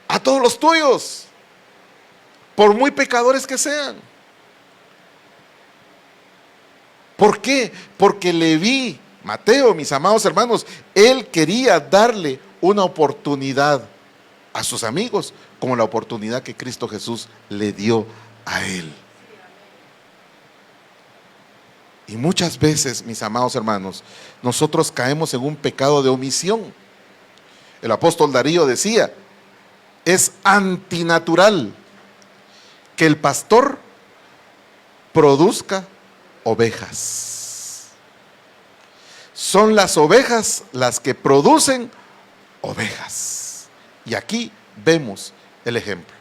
a todos los tuyos, por muy pecadores que sean. ¿Por qué? Porque Leví, Mateo, mis amados hermanos, él quería darle una oportunidad a sus amigos, como la oportunidad que Cristo Jesús le dio a él. Y muchas veces, mis amados hermanos, nosotros caemos en un pecado de omisión. El apóstol Darío decía, es antinatural que el pastor produzca ovejas. Son las ovejas las que producen ovejas. Y aquí vemos el ejemplo.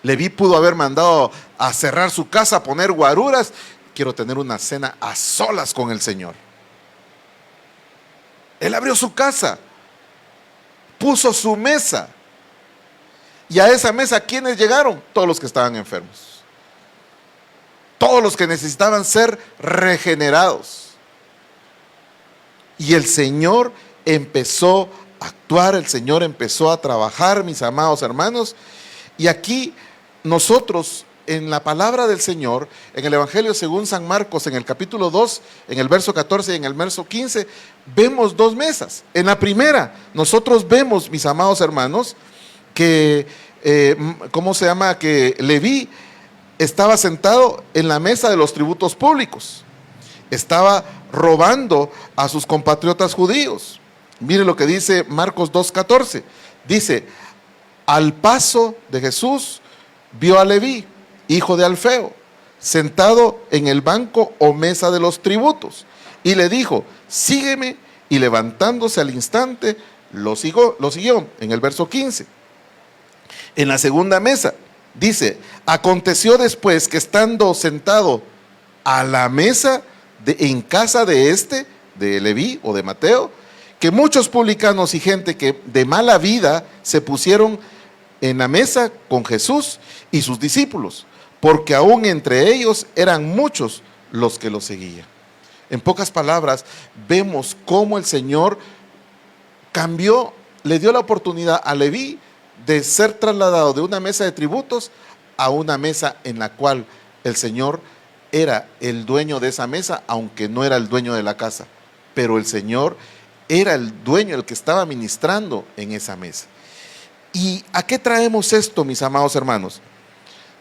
Leví pudo haber mandado a cerrar su casa, a poner guaruras. Quiero tener una cena a solas con el Señor. Él abrió su casa, puso su mesa. Y a esa mesa, ¿quiénes llegaron? Todos los que estaban enfermos. Todos los que necesitaban ser regenerados. Y el Señor empezó a actuar, el Señor empezó a trabajar, mis amados hermanos. Y aquí nosotros, en la palabra del Señor, en el Evangelio según San Marcos, en el capítulo 2, en el verso 14 y en el verso 15, vemos dos mesas. En la primera, nosotros vemos, mis amados hermanos, que, que Leví estaba sentado en la mesa de los tributos públicos. Estaba robando a sus compatriotas judíos. Mire lo que dice Marcos 2:14. Dice, al paso de Jesús, vio a Leví, hijo de Alfeo, sentado en el banco o mesa de los tributos, y le dijo, sígueme, y levantándose al instante, lo siguió, en el verso 15. En la segunda mesa, dice, aconteció después que estando sentado a la mesa en casa de Leví o de Mateo, que muchos publicanos y gente que de mala vida se pusieron en la mesa con Jesús y sus discípulos, porque aún entre ellos eran muchos los que lo seguían. En pocas palabras, vemos cómo el Señor cambió, le dio la oportunidad a Leví de ser trasladado de una mesa de tributos a una mesa en la cual el Señor era el dueño de esa mesa, aunque no era el dueño de la casa, pero el Señor era el dueño, el que estaba ministrando en esa mesa. ¿Y a qué traemos esto, mis amados hermanos?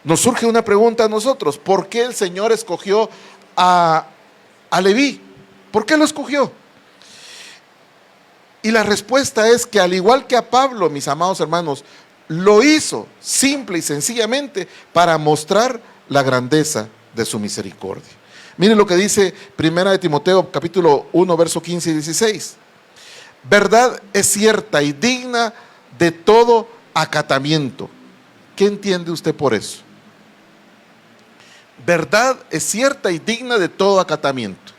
Nos surge una pregunta a nosotros: ¿por qué el Señor escogió a Leví? ¿Por qué lo escogió? Y la respuesta es que, al igual que a Pablo, mis amados hermanos, lo hizo simple y sencillamente para mostrar la grandeza de su misericordia. Miren lo que dice 1 de Timoteo capítulo 1 verso 15 y 16. Verdad es cierta y digna de todo acatamiento. ¿Qué entiende usted por eso? Verdad es cierta y digna de todo acatamiento.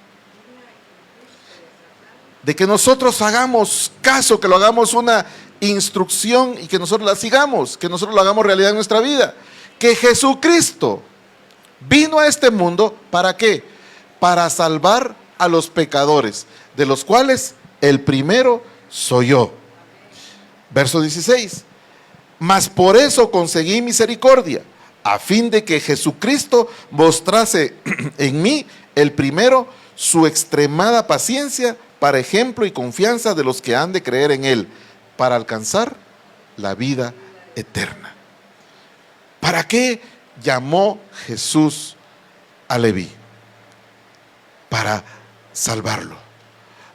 De que nosotros hagamos caso, que lo hagamos una instrucción y que nosotros la sigamos, que nosotros lo hagamos realidad en nuestra vida. Que Jesucristo vino a este mundo, ¿para qué? Para salvar a los pecadores, de los cuales el primero soy yo. Verso 16. Mas por eso conseguí misericordia, a fin de que Jesucristo mostrase en mí, el primero, su extremada paciencia, para ejemplo y confianza de los que han de creer en Él, para alcanzar la vida eterna. ¿Para qué llamó Jesús a Leví? Para salvarlo,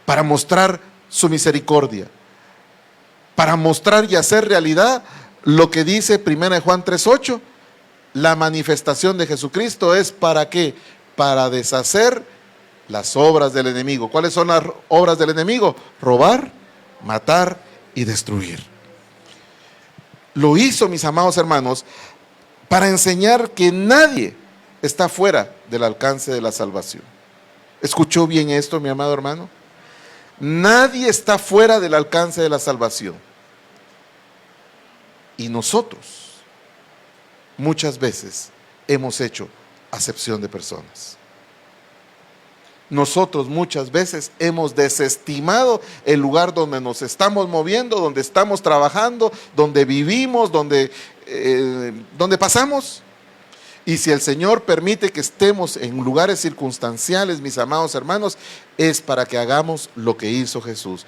para mostrar su misericordia, para mostrar y hacer realidad lo que dice 1 Juan 3:8. La manifestación de Jesucristo es ¿para qué? Para deshacer las obras del enemigo. ¿Cuáles son las obras del enemigo? Robar, matar y destruir. Lo hizo, mis amados hermanos, para enseñar que nadie está fuera del alcance de la salvación. ¿Escuchó bien esto, mi amado hermano? Nadie está fuera del alcance de la salvación. Y nosotros muchas veces hemos hecho acepción de personas. Nosotros muchas veces hemos desestimado el lugar donde nos estamos moviendo, donde estamos trabajando, donde vivimos, donde pasamos. Y si el Señor permite que estemos en lugares circunstanciales, mis amados hermanos, es para que hagamos lo que hizo Jesús.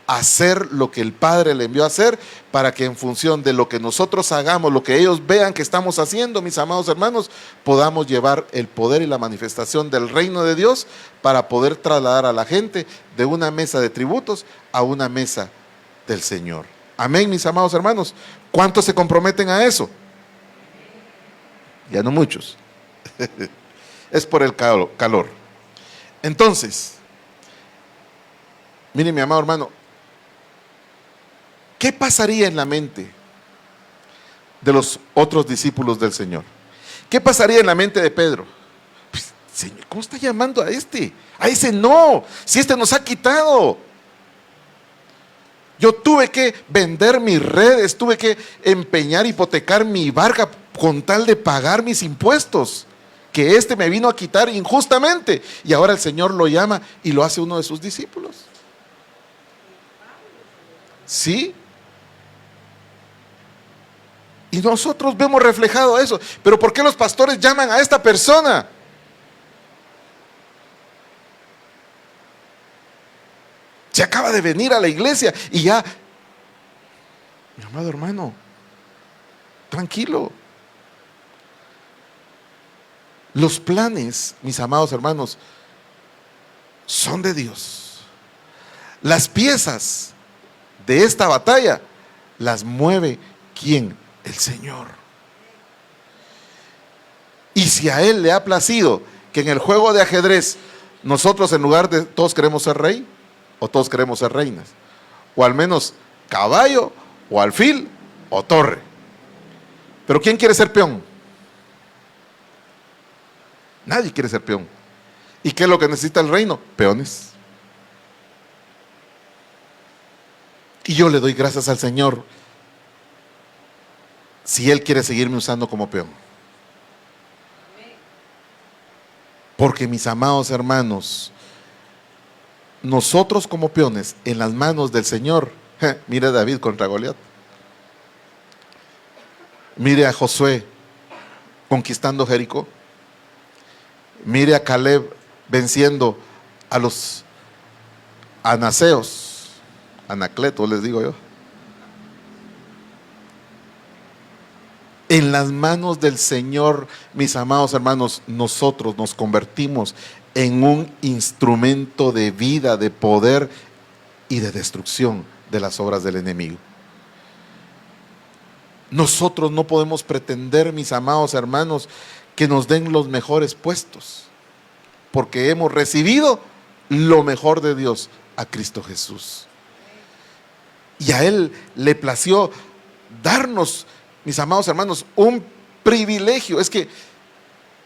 Hacer lo que el Padre le envió a hacer, para que en función de lo que nosotros hagamos, lo que ellos vean que estamos haciendo, mis amados hermanos, podamos llevar el poder y la manifestación del reino de Dios, para poder trasladar a la gente de una mesa de tributos a una mesa del Señor. Amén, mis amados hermanos. ¿Cuántos se comprometen a eso? Ya no muchos. Es por el calor. Entonces, mire, mi amado hermano, ¿qué pasaría en la mente de los otros discípulos del Señor? ¿Qué pasaría en la mente de Pedro? Pues, Señor, ¿cómo está llamando a este? A ese no, si este nos ha quitado. Yo tuve que vender mis redes, tuve que empeñar, hipotecar mi barca con tal de pagar mis impuestos, que este me vino a quitar injustamente. Y ahora el Señor lo llama y lo hace uno de sus discípulos. ¿Sí? Y nosotros vemos reflejado eso. Pero ¿por qué los pastores llaman a esta persona? Se acaba de venir a la iglesia y ya, mi amado hermano, tranquilo. Los planes, mis amados hermanos, son de Dios. Las piezas de esta batalla las mueve ¿quién? El Señor. Y si a Él le ha placido que en el juego de ajedrez nosotros, en lugar de todos queremos ser rey, o todos queremos ser reinas, o al menos caballo, o alfil, o torre. Pero ¿quién quiere ser peón? Nadie quiere ser peón. ¿Y qué es lo que necesita el reino? Peones. Y yo le doy gracias al Señor si Él quiere seguirme usando como peón. Porque, mis amados hermanos, nosotros como peones en las manos del Señor, mire a David contra Goliat, mire a Josué conquistando Jericó, mire a Caleb venciendo a los anaseos, anacletos les digo yo. En las manos del Señor, mis amados hermanos, nosotros nos convertimos en un instrumento de vida, de poder y de destrucción de las obras del enemigo. Nosotros no podemos pretender, mis amados hermanos, que nos den los mejores puestos, porque hemos recibido lo mejor de Dios, a Cristo Jesús. Y a Él le plació darnos, mis amados hermanos, un privilegio. Es que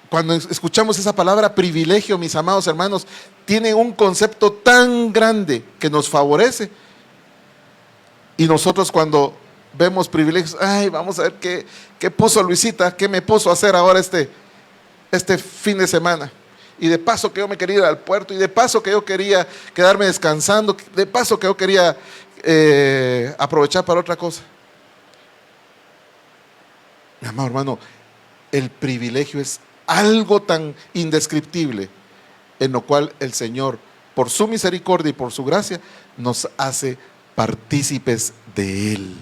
cuando escuchamos esa palabra privilegio, mis amados hermanos, tiene un concepto tan grande que nos favorece. Y nosotros cuando vemos privilegios, ay, vamos a ver qué puso Luisita, qué me puso a hacer ahora este fin de semana. Y de paso que yo me quería ir al puerto, y de paso que yo quería quedarme descansando, de paso que yo quería aprovechar para otra cosa. Mi amado hermano, el privilegio es algo tan indescriptible en lo cual el Señor, por su misericordia y por su gracia, nos hace partícipes de Él.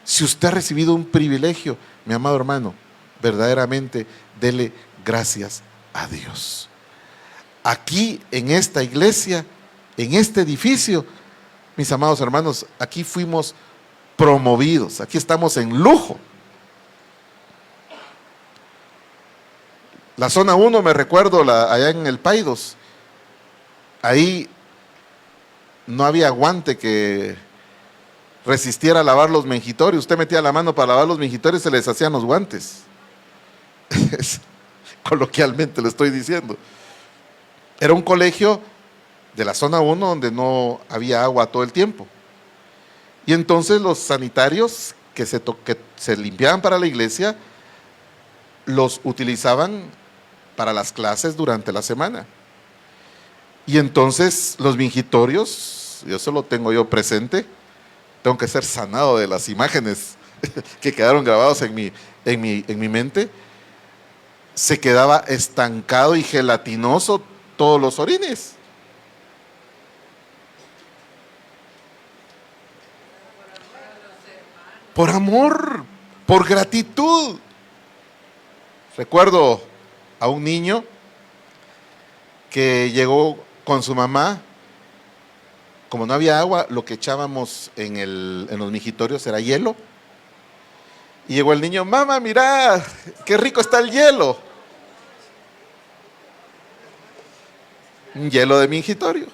Si usted ha recibido un privilegio, mi amado hermano, verdaderamente dele gracias a Dios. Aquí en esta iglesia, en este edificio, mis amados hermanos, aquí fuimos promovidos, aquí estamos en lujo. La zona 1, me recuerdo, allá en el Paidos, ahí no había guante que resistiera a lavar los mengitorios. Usted metía la mano para lavar los mengitorios y se les hacían los guantes. Coloquialmente lo estoy diciendo. Era un colegio de la zona 1 donde no había agua todo el tiempo. Y entonces los sanitarios que se limpiaban para la iglesia, los utilizaban para las clases durante la semana. Y entonces los mingitorios, eso lo tengo yo presente, tengo que ser sanado de las imágenes que quedaron grabadas en mi mente. Se quedaba estancado y gelatinoso todos los orines. Por amor, por gratitud. Recuerdo a un niño que llegó con su mamá. Como no había agua, lo que echábamos en los mijitorios era hielo. Y llegó el niño, mamá, mira, qué rico está el hielo. Un hielo de mingitorio.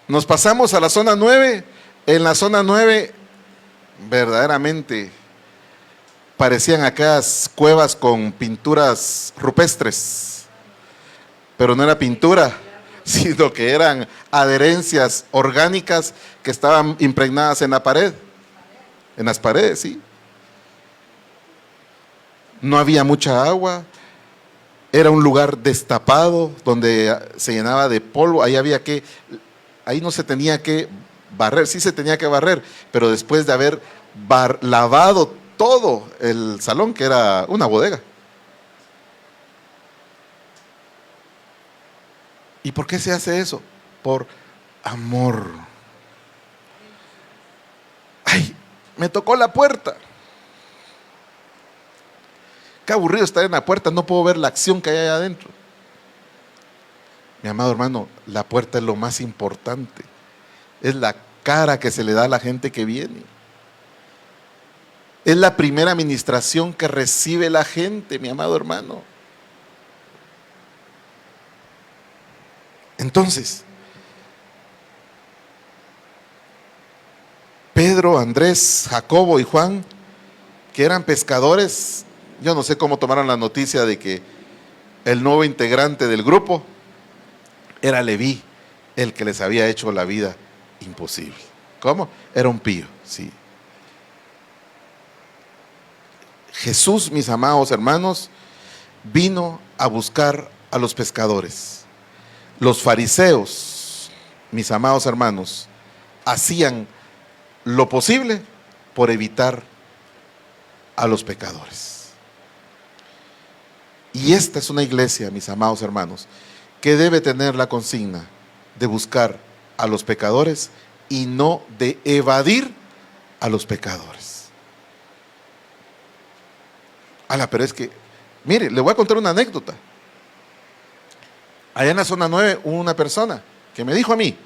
Nos pasamos a la zona 9. En la zona 9, verdaderamente, parecían aquellas cuevas con pinturas rupestres. Pero no era pintura, sino que eran adherencias orgánicas que estaban impregnadas en la pared. En las paredes, sí. No había mucha agua. Era un lugar destapado donde se llenaba de polvo. Ahí no se tenía que barrer, sí se tenía que barrer, pero después de haber lavado todo el salón, que era una bodega. ¿Y por qué se hace eso? Por amor. Ay, me tocó la puerta. Qué aburrido estar en la puerta, no puedo ver la acción que hay allá adentro. Mi amado hermano, la puerta es lo más importante. Es la cara que se le da a la gente que viene. Es la primera administración que recibe la gente, mi amado hermano. Entonces, Pedro, Andrés, Jacobo y Juan, que eran pescadores, yo no sé cómo tomaron la noticia de que el nuevo integrante del grupo era Leví, el que les había hecho la vida imposible. ¿Cómo? Era un pío, sí. Jesús, mis amados hermanos, vino a buscar a los pescadores. Los fariseos, mis amados hermanos, hacían lo posible por evitar a los pecadores. Y esta es una iglesia, mis amados hermanos, que debe tener la consigna de buscar a los pecadores y no de evadir a los pecadores. Pero es que, mire, le voy a contar una anécdota. Allá en la zona 9 hubo una persona que me dijo a mí: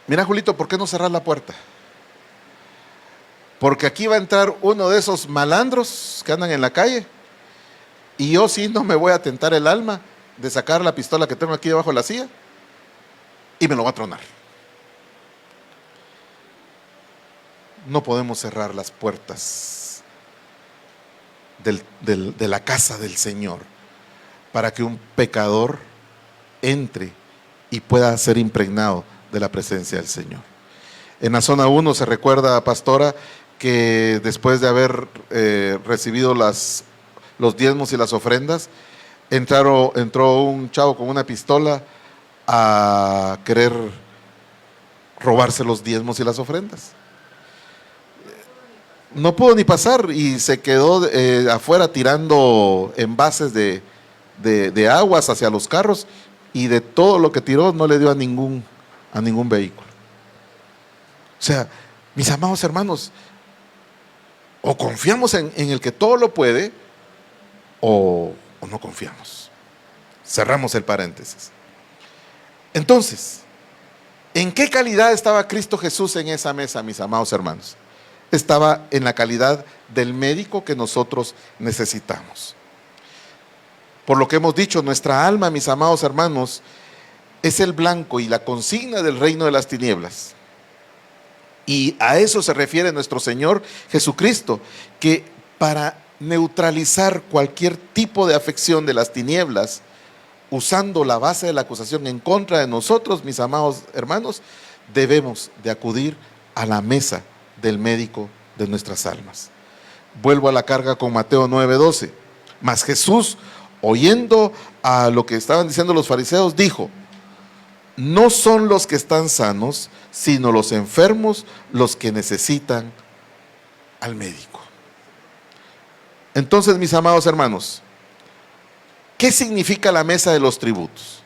mira, Julito, ¿por qué no cerrar la puerta? Porque aquí va a entrar uno de esos malandros que andan en la calle y yo sí no me voy a tentar el alma de sacar la pistola que tengo aquí debajo de la silla y me lo va a tronar. No podemos cerrar las puertas de la casa del Señor para que un pecador entre y pueda ser impregnado de la presencia del Señor. En la zona 1 se recuerda, pastora, que después de haber recibido los diezmos y las ofrendas, entró un chavo con una pistola a querer robarse los diezmos y las ofrendas. No pudo ni pasar y se quedó afuera tirando envases de aguas hacia los carros, y de todo lo que tiró no le dio a ningún vehículo. O sea, mis amados hermanos, o confiamos en el que todo lo puede, o no confiamos. Cerramos el paréntesis. Entonces, ¿en qué calidad estaba Cristo Jesús en esa mesa, mis amados hermanos? Estaba en la calidad del médico que nosotros necesitamos. Por lo que hemos dicho, nuestra alma, mis amados hermanos, es el blanco y la consigna del reino de las tinieblas. Y a eso se refiere nuestro Señor Jesucristo, que para neutralizar cualquier tipo de afección de las tinieblas, usando la base de la acusación en contra de nosotros, mis amados hermanos, debemos de acudir a la mesa del médico de nuestras almas. Vuelvo a la carga con Mateo 9:12. Mas Jesús, oyendo a lo que estaban diciendo los fariseos, dijo: no son los que están sanos, sino los enfermos los que necesitan al médico. Entonces, mis amados hermanos, ¿qué significa la mesa de los tributos?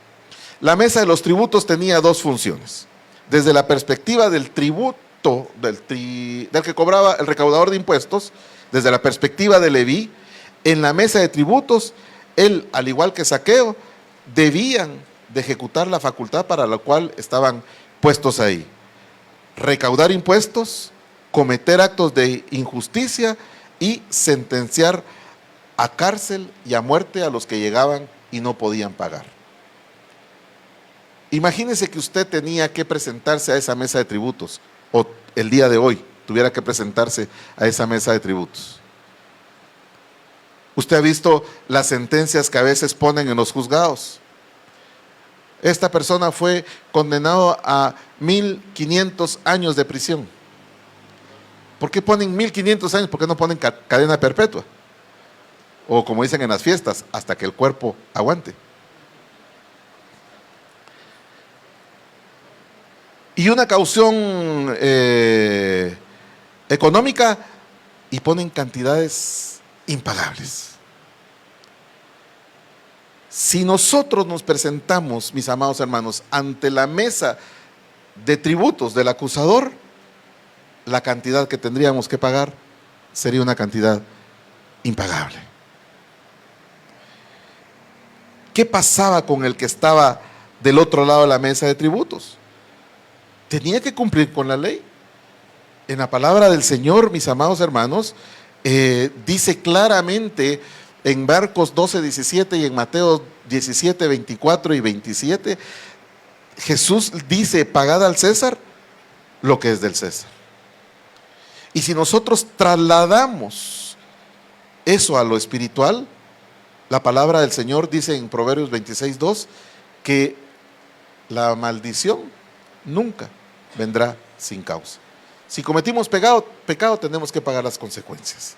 La mesa de los tributos tenía dos funciones. Desde la perspectiva del tributo, del que cobraba el recaudador de impuestos, desde la perspectiva de Leví, en la mesa de tributos, él, al igual que Zaqueo, debían de ejecutar la facultad para la cual estaban puestos ahí: recaudar impuestos, cometer actos de injusticia y sentenciar a cárcel y a muerte a los que llegaban y no podían pagar. Imagínese que usted tenía que presentarse a esa mesa de tributos, o el día de hoy tuviera que presentarse a esa mesa de tributos. Usted ha visto las sentencias que a veces ponen en los juzgados. Esta persona fue condenado a 1500 años de prisión. ¿Por qué ponen 1500 años? ¿Por qué no ponen cadena perpetua? O como dicen en las fiestas, hasta que el cuerpo aguante. Y una caución económica, y ponen cantidades impagables. Si nosotros nos presentamos, mis amados hermanos, ante la mesa de tributos del acusador, la cantidad que tendríamos que pagar sería una cantidad impagable. ¿Qué pasaba con el que estaba del otro lado de la mesa de tributos? Tenía que cumplir con la ley. En la palabra del Señor, mis amados hermanos, dice claramente en Marcos 12:17 y en Mateo 17:24 y 27, Jesús dice: pagad al César lo que es del César. Y si nosotros trasladamos eso a lo espiritual, la palabra del Señor dice en Proverbios 26:2 que la maldición nunca vendrá sin causa. Si cometimos pecado, tenemos que pagar las consecuencias.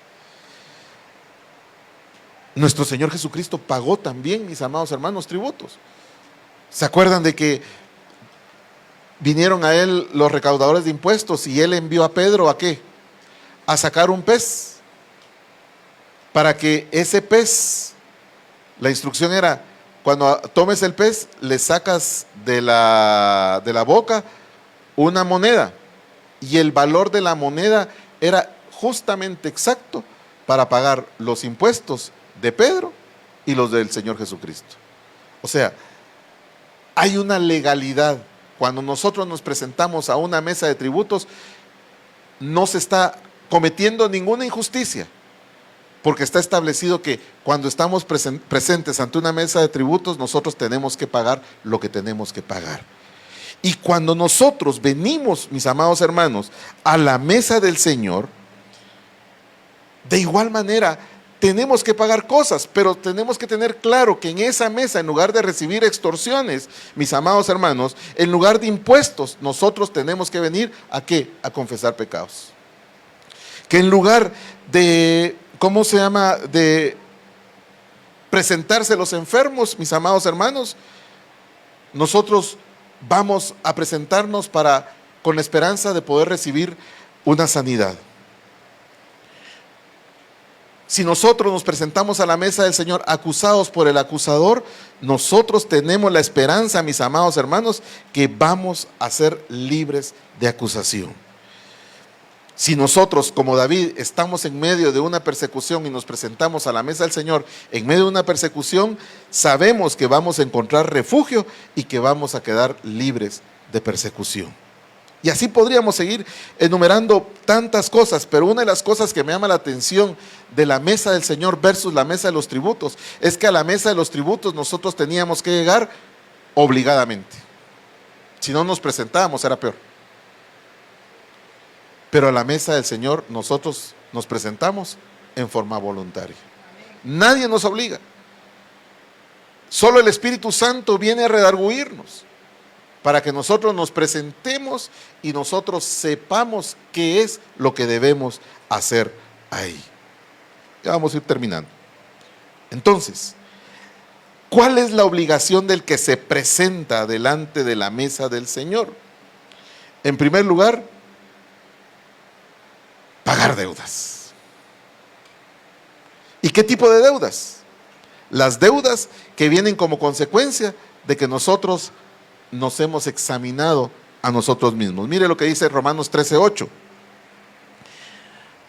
Nuestro Señor Jesucristo pagó también, mis amados hermanos, tributos. ¿Se acuerdan de que vinieron a Él los recaudadores de impuestos y Él envió a Pedro ¿a qué? A sacar un pez. Para que ese pez, la instrucción era, cuando tomes el pez, le sacas de la boca una moneda. Y el valor de la moneda era justamente exacto para pagar los impuestos de Pedro y los del Señor Jesucristo. O sea, hay una legalidad. Cuando nosotros nos presentamos a una mesa de tributos, no se está cometiendo ninguna injusticia, porque está establecido que cuando estamos presentes ante una mesa de tributos, nosotros tenemos que pagar lo que tenemos que pagar. Y cuando nosotros venimos, mis amados hermanos, a la mesa del Señor, de igual manera tenemos que pagar cosas, pero tenemos que tener claro que en esa mesa, en lugar de recibir extorsiones, mis amados hermanos, en lugar de impuestos, nosotros tenemos que venir ¿a qué? A confesar pecados. Que en lugar de, de presentarse los enfermos, mis amados hermanos, nosotros vamos a presentarnos con la esperanza de poder recibir una sanidad. Si nosotros nos presentamos a la mesa del Señor acusados por el acusador, nosotros tenemos la esperanza, mis amados hermanos, que vamos a ser libres de acusación. Si nosotros, como David, estamos en medio de una persecución y nos presentamos a la mesa del Señor en medio de una persecución, sabemos que vamos a encontrar refugio y que vamos a quedar libres de persecución. Y así podríamos seguir enumerando tantas cosas, pero una de las cosas que me llama la atención de la mesa del Señor versus la mesa de los tributos, es que a la mesa de los tributos nosotros teníamos que llegar obligadamente. Si no nos presentábamos era peor. Pero a la mesa del Señor nosotros nos presentamos en forma voluntaria. Nadie nos obliga. Solo el Espíritu Santo viene a redarguirnos para que nosotros nos presentemos y nosotros sepamos qué es lo que debemos hacer ahí. Ya vamos a ir terminando. Entonces, ¿cuál es la obligación del que se presenta delante de la mesa del Señor? En primer lugar, pagar deudas. ¿Y qué tipo de deudas? Las deudas que vienen como consecuencia de que nosotros nos hemos examinado a nosotros mismos. Mire lo que dice Romanos 13:8.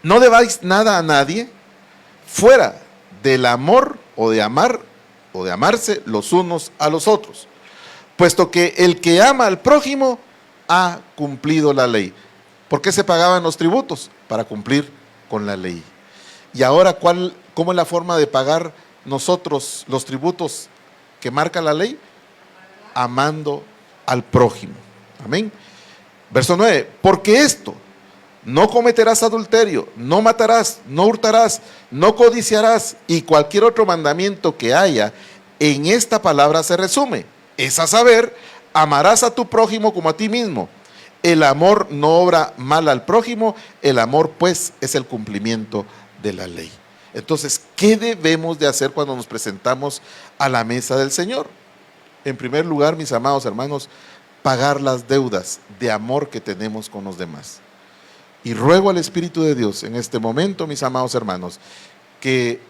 No debáis nada a nadie fuera del amor o de amar o de amarse los unos a los otros, puesto que el que ama al prójimo ha cumplido la ley. ¿Por qué se pagaban los tributos? Para cumplir con la ley. Y ahora, ¿cómo es la forma de pagar nosotros los tributos que marca la ley? Amando al prójimo. Amén. Verso 9. Porque esto, no cometerás adulterio, no matarás, no hurtarás, no codiciarás, y cualquier otro mandamiento que haya en esta palabra se resume. Es a saber, amarás a tu prójimo como a ti mismo. El amor no obra mal al prójimo, el amor pues es el cumplimiento de la ley. Entonces, ¿qué debemos de hacer cuando nos presentamos a la mesa del Señor? En primer lugar, mis amados hermanos, pagar las deudas de amor que tenemos con los demás. Y ruego al Espíritu de Dios en este momento, mis amados hermanos, que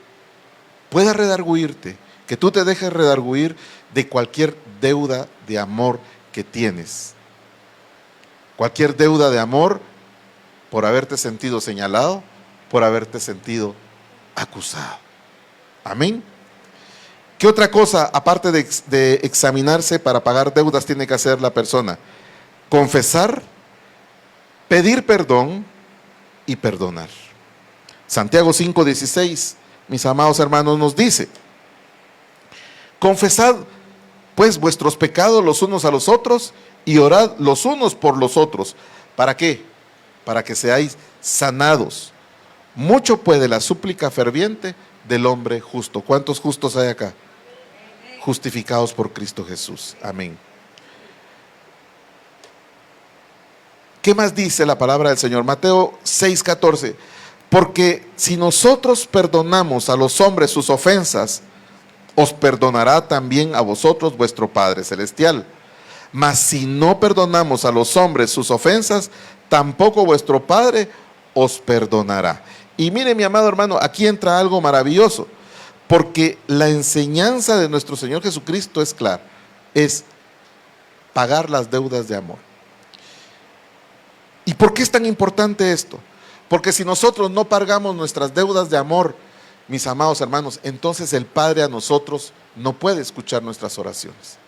pueda redarguirte, que tú te dejes redarguir de cualquier deuda de amor que tienes. Cualquier deuda de amor por haberte sentido señalado, por haberte sentido acusado. Amén. ¿Qué otra cosa, aparte de examinarse para pagar deudas, tiene que hacer la persona? Confesar, pedir perdón y perdonar. Santiago 5:16, mis amados hermanos, nos dice: confesad pues vuestros pecados los unos a los otros y orad los unos por los otros. ¿Para qué? Para que seáis sanados. Mucho puede la súplica ferviente del hombre justo. ¿Cuántos justos hay acá? Justificados por Cristo Jesús. Amén. ¿Qué más dice la palabra del Señor? Mateo 6:14. Porque si nosotros perdonamos a los hombres sus ofensas, os perdonará también a vosotros vuestro Padre Celestial. Mas si no perdonamos a los hombres sus ofensas, tampoco vuestro Padre os perdonará. Y mire, mi amado hermano, aquí entra algo maravilloso, porque la enseñanza de nuestro Señor Jesucristo es clara, es pagar las deudas de amor. ¿Y por qué es tan importante esto? Porque si nosotros no pagamos nuestras deudas de amor, mis amados hermanos, entonces el Padre a nosotros no puede escuchar nuestras oraciones.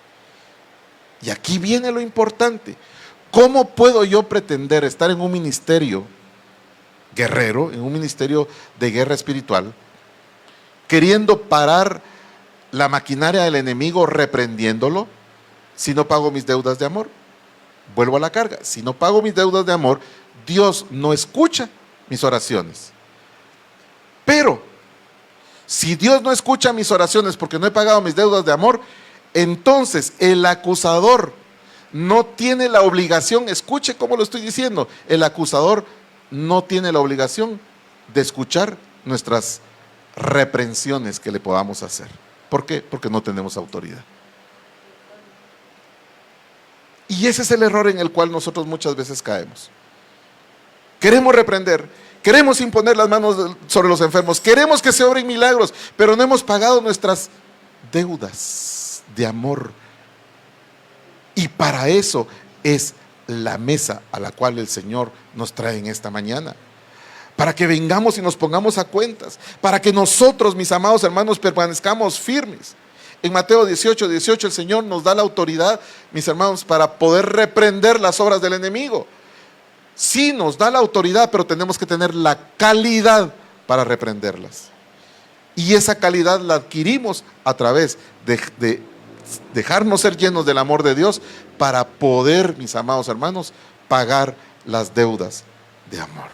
Y aquí viene lo importante. ¿Cómo puedo yo pretender estar en un ministerio guerrero, en un ministerio de guerra espiritual, queriendo parar la maquinaria del enemigo, reprendiéndolo, si no pago mis deudas de amor? Vuelvo a la carga. Si no pago mis deudas de amor, Dios no escucha mis oraciones. Pero si Dios no escucha mis oraciones porque no he pagado mis deudas de amor, entonces el acusador no tiene la obligación, escuche cómo lo estoy diciendo, el acusador no tiene la obligación de escuchar nuestras reprensiones que le podamos hacer. ¿Por qué? Porque no tenemos autoridad. Y ese es el error en el cual nosotros muchas veces caemos. Queremos reprender, queremos imponer las manos sobre los enfermos, queremos que se obren milagros, pero no hemos pagado nuestras deudas de amor. Y para eso es la mesa a la cual el Señor nos trae en esta mañana. Para que vengamos y nos pongamos a cuentas, para que nosotros, mis amados hermanos, permanezcamos firmes. En Mateo 18:18 el Señor nos da la autoridad, mis hermanos, para poder reprender las obras del enemigo. Sí nos da la autoridad, pero tenemos que tener la calidad para reprenderlas. Y esa calidad la adquirimos a través de dejarnos ser llenos del amor de Dios para poder, mis amados hermanos, pagar las deudas de amor.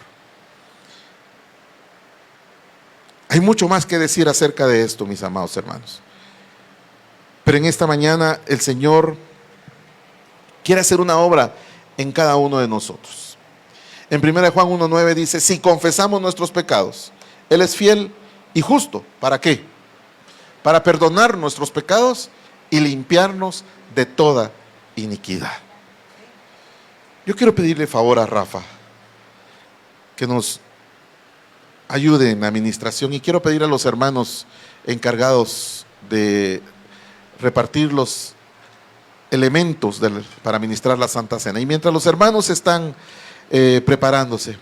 Hay mucho más que decir acerca de esto, mis amados hermanos. Pero en esta mañana el Señor quiere hacer una obra en cada uno de nosotros. En 1 Juan 1:9 dice, si confesamos nuestros pecados, Él es fiel y justo. ¿Para qué? Para perdonar nuestros pecados y limpiarnos de toda iniquidad. Yo quiero pedirle favor a Rafa que nos ayude en la administración, y quiero pedir a los hermanos encargados de repartir los elementos para ministrar la Santa Cena. Y mientras los hermanos están preparándose,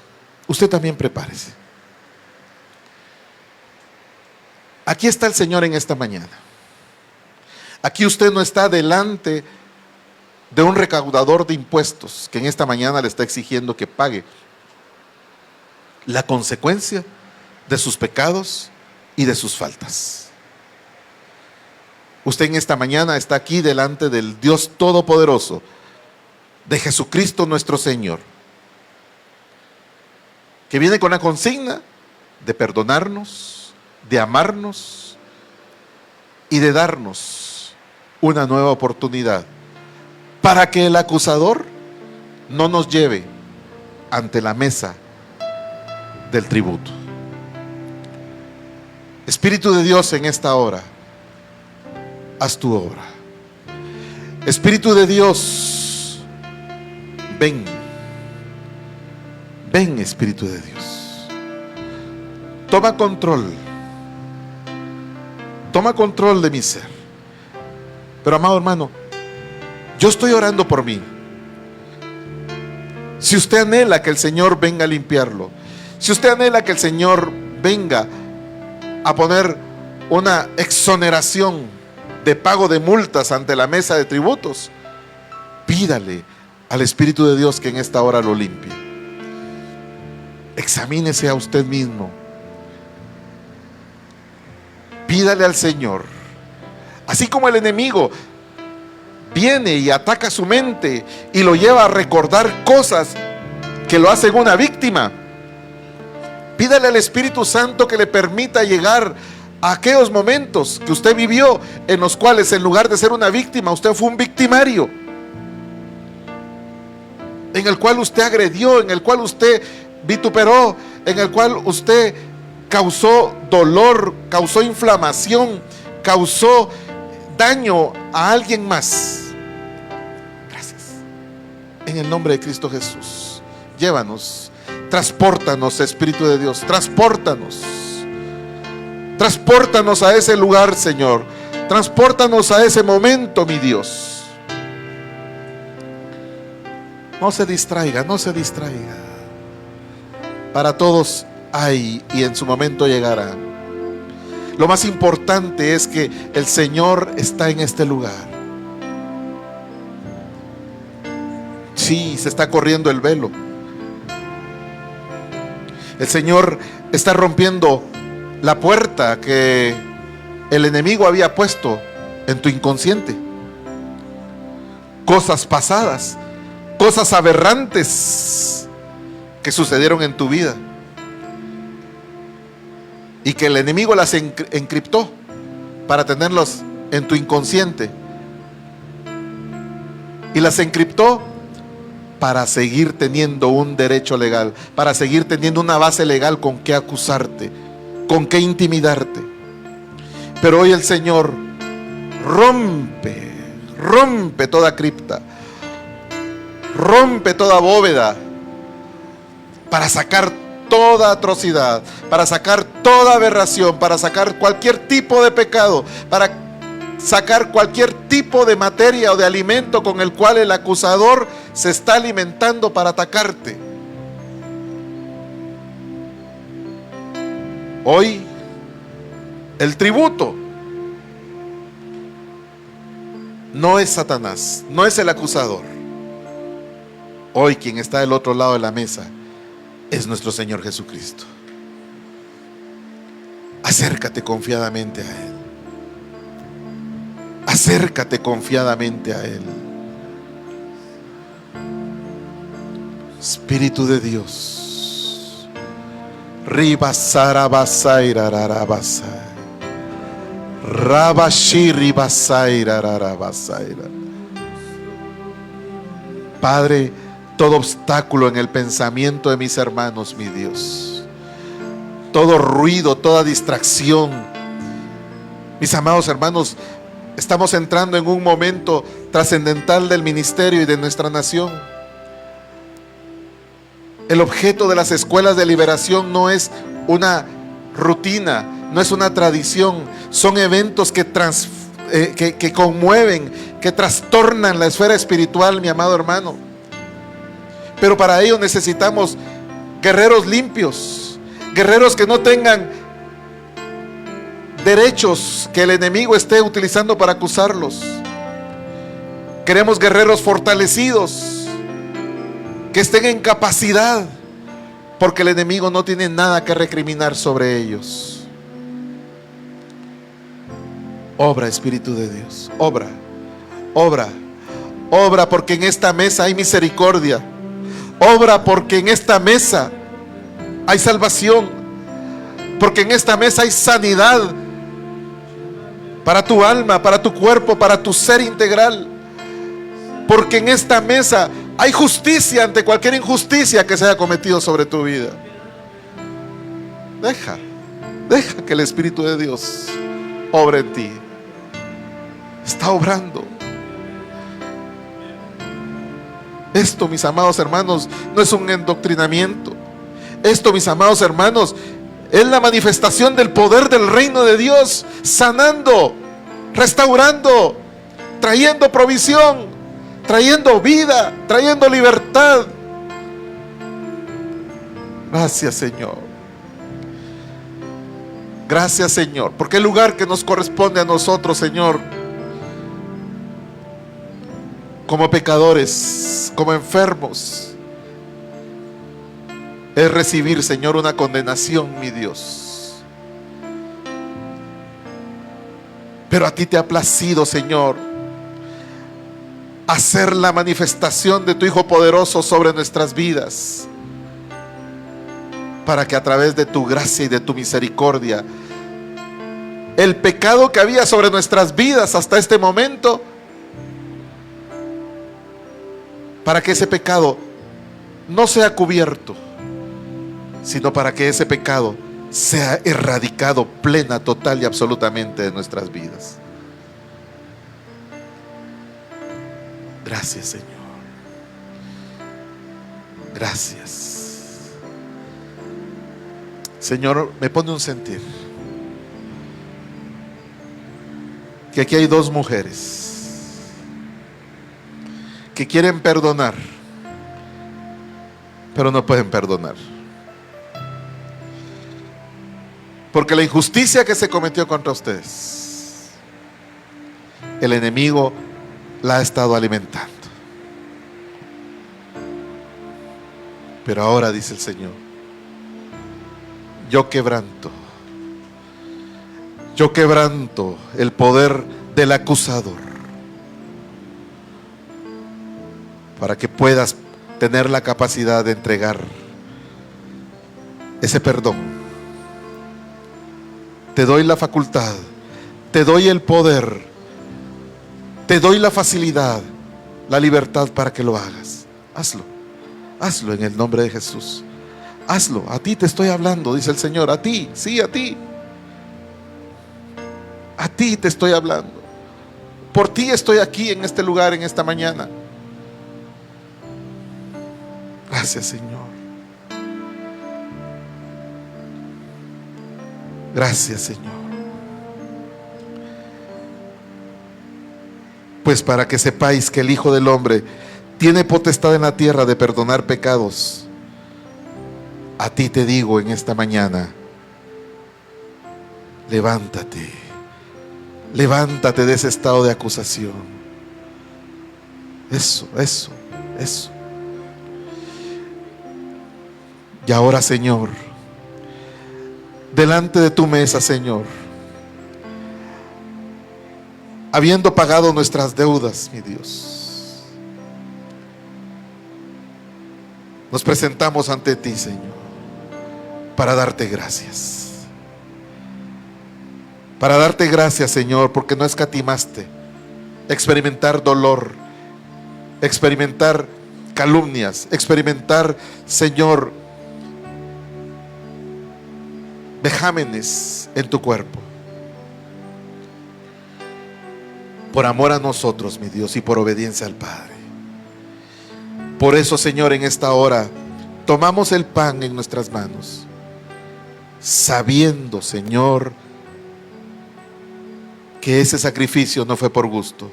usted también prepárese. Aquí está el Señor en esta mañana. Aquí usted no está delante de un recaudador de impuestos que en esta mañana le está exigiendo que pague la consecuencia de sus pecados y de sus faltas. Usted en esta mañana está aquí delante del Dios Todopoderoso, de Jesucristo nuestro Señor, que viene con la consigna de perdonarnos, de amarnos y de darnos una nueva oportunidad para que el acusador no nos lleve ante la mesa del tributo. Espíritu de Dios, en esta hora, haz tu obra. Espíritu de Dios, ven. Ven, Espíritu de Dios. Toma control. Toma control de mi ser. Pero, amado hermano, yo estoy orando por mí. Si usted anhela que el Señor venga a limpiarlo, si usted anhela que el Señor venga a poner una exoneración de pago de multas ante la mesa de tributos, pídale al Espíritu de Dios que en esta hora lo limpie. Examínese a usted mismo. Pídale al Señor. Así como el enemigo viene y ataca su mente y lo lleva a recordar cosas que lo hacen una víctima, pídale al Espíritu Santo que le permita llegar a aquellos momentos que usted vivió, en los cuales en lugar de ser una víctima, usted fue un victimario. en el cual usted agredió, en el cual usted vituperó, en el cual usted causó dolor, causó inflamación, causó daño a alguien más. Gracias. En el nombre de Cristo Jesús, llévanos, transpórtanos, Espíritu de Dios, transpórtanos a ese lugar, Señor, transpórtanos a ese momento, mi Dios. No se distraiga, no se distraiga. Para todos hay y en su momento llegará. Lo más importante es que el Señor está en este lugar. Sí, se está corriendo el velo. El Señor está rompiendo la puerta que el enemigo había puesto en tu inconsciente. Cosas pasadas, cosas aberrantes que sucedieron en tu vida y que el enemigo las encriptó para tenerlos en tu inconsciente, y las encriptó para seguir teniendo un derecho legal, para seguir teniendo una base legal con que acusarte, con que intimidarte. Pero hoy el Señor rompe toda cripta, rompe toda bóveda, para sacar toda atrocidad, para sacar toda aberración, para sacar cualquier tipo de pecado, para sacar cualquier tipo de materia o de alimento con el cual el acusador se está alimentando para atacarte. Hoy el tributo no es Satanás, no es el acusador. Hoy quien está del otro lado de la mesa es nuestro Señor Jesucristo. Acércate confiadamente a Él. Acércate confiadamente a Él. Espíritu de Dios. Ribasarabasairararabasai. Rabashiribasairararabasaira. Padre, todo obstáculo en el pensamiento de mis hermanos, mi Dios, todo ruido, toda distracción, mis amados hermanos, estamos entrando en un momento trascendental del ministerio y de nuestra nación. El objeto de las escuelas de liberación no es una rutina, no es una tradición, son eventos que conmueven, que trastornan la esfera espiritual, mi amado hermano. Pero para ello necesitamos guerreros limpios, guerreros que no tengan derechos que el enemigo esté utilizando para acusarlos. Queremos guerreros fortalecidos, que estén en capacidad, porque el enemigo no tiene nada que recriminar sobre ellos. Obra, Espíritu de Dios, obra, porque en esta mesa hay misericordia. Obra porque en esta mesa hay salvación, porque en esta mesa hay sanidad para tu alma, para tu cuerpo, para tu ser integral, porque en esta mesa hay justicia ante cualquier injusticia que se haya cometido sobre tu vida. Deja que el Espíritu de Dios obre en ti. Está obrando. Esto, mis amados hermanos, no es un endoctrinamiento. Esto, mis amados hermanos, es la manifestación del poder del reino de Dios, sanando, restaurando, trayendo provisión, trayendo vida, trayendo libertad. Gracias, Señor. Gracias, Señor, porque el lugar que nos corresponde a nosotros, Señor, como pecadores, como enfermos, es recibir, Señor, una condenación, mi Dios. Pero a ti te ha placido, Señor, hacer la manifestación de tu Hijo poderoso sobre nuestras vidas, para que a través de tu gracia y de tu misericordia, el pecado que había sobre nuestras vidas hasta este momento, para que ese pecado no sea cubierto, sino para que ese pecado sea erradicado plena, total y absolutamente de nuestras vidas. Gracias, Señor. Gracias. Señor, me pone un sentir que aquí hay dos mujeres que quieren perdonar, pero no pueden perdonar, porque la injusticia que se cometió contra ustedes, el enemigo la ha estado alimentando. Pero ahora, dice el Señor, yo quebranto el poder del acusador, para que puedas tener la capacidad de entregar ese perdón. Te doy la facultad, te doy el poder, te doy la facilidad, la libertad para que lo hagas. Hazlo en el nombre de Jesús. Hazlo, a ti te estoy hablando, dice el Señor, a ti, sí, a ti. A ti te estoy hablando. Por ti estoy aquí en este lugar, en esta mañana. Gracias, Señor. Gracias, Señor. Pues para que sepáis que el Hijo del Hombre tiene potestad en la tierra de perdonar pecados, a ti te digo en esta mañana, levántate, levántate de ese estado de acusación. Eso. Y ahora, Señor, delante de tu mesa, Señor, habiendo pagado nuestras deudas, mi Dios, nos presentamos ante ti, Señor, para darte gracias. Para darte gracias, Señor, porque no escatimaste experimentar dolor, experimentar calumnias, experimentar, Señor, vejámenes en tu cuerpo. Por amor a nosotros, mi Dios, y por obediencia al Padre. Por eso, Señor, en esta hora tomamos el pan en nuestras manos, sabiendo, Señor, que ese sacrificio no fue por gusto,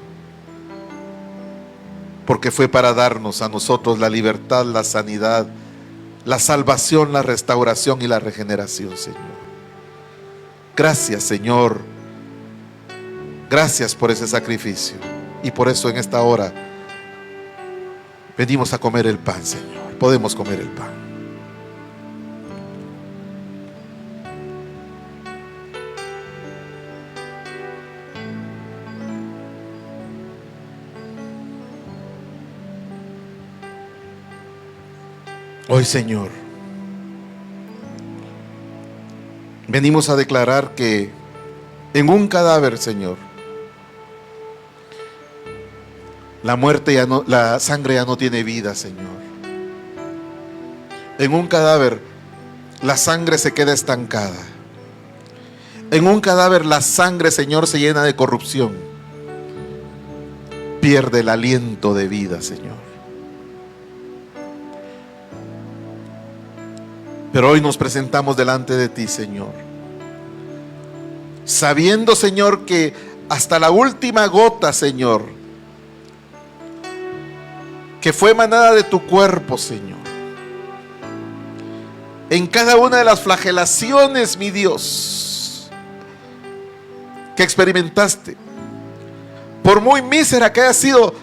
porque fue para darnos a nosotros la libertad, la sanidad, la salvación, la restauración y la regeneración, Señor. Gracias, Señor. Gracias por ese sacrificio. Y por eso en esta hora venimos a comer el pan, Señor. Podemos comer el pan. Hoy, Señor, venimos a declarar que en un cadáver, Señor, la sangre ya no tiene vida, Señor. En un cadáver la sangre se queda estancada. En un cadáver la sangre, Señor, se llena de corrupción. Pierde el aliento de vida, Señor. Pero hoy nos presentamos delante de ti, Señor, sabiendo, Señor, que hasta la última gota, Señor, que fue emanada de tu cuerpo, Señor, en cada una de las flagelaciones, mi Dios, que experimentaste, por muy mísera que haya sido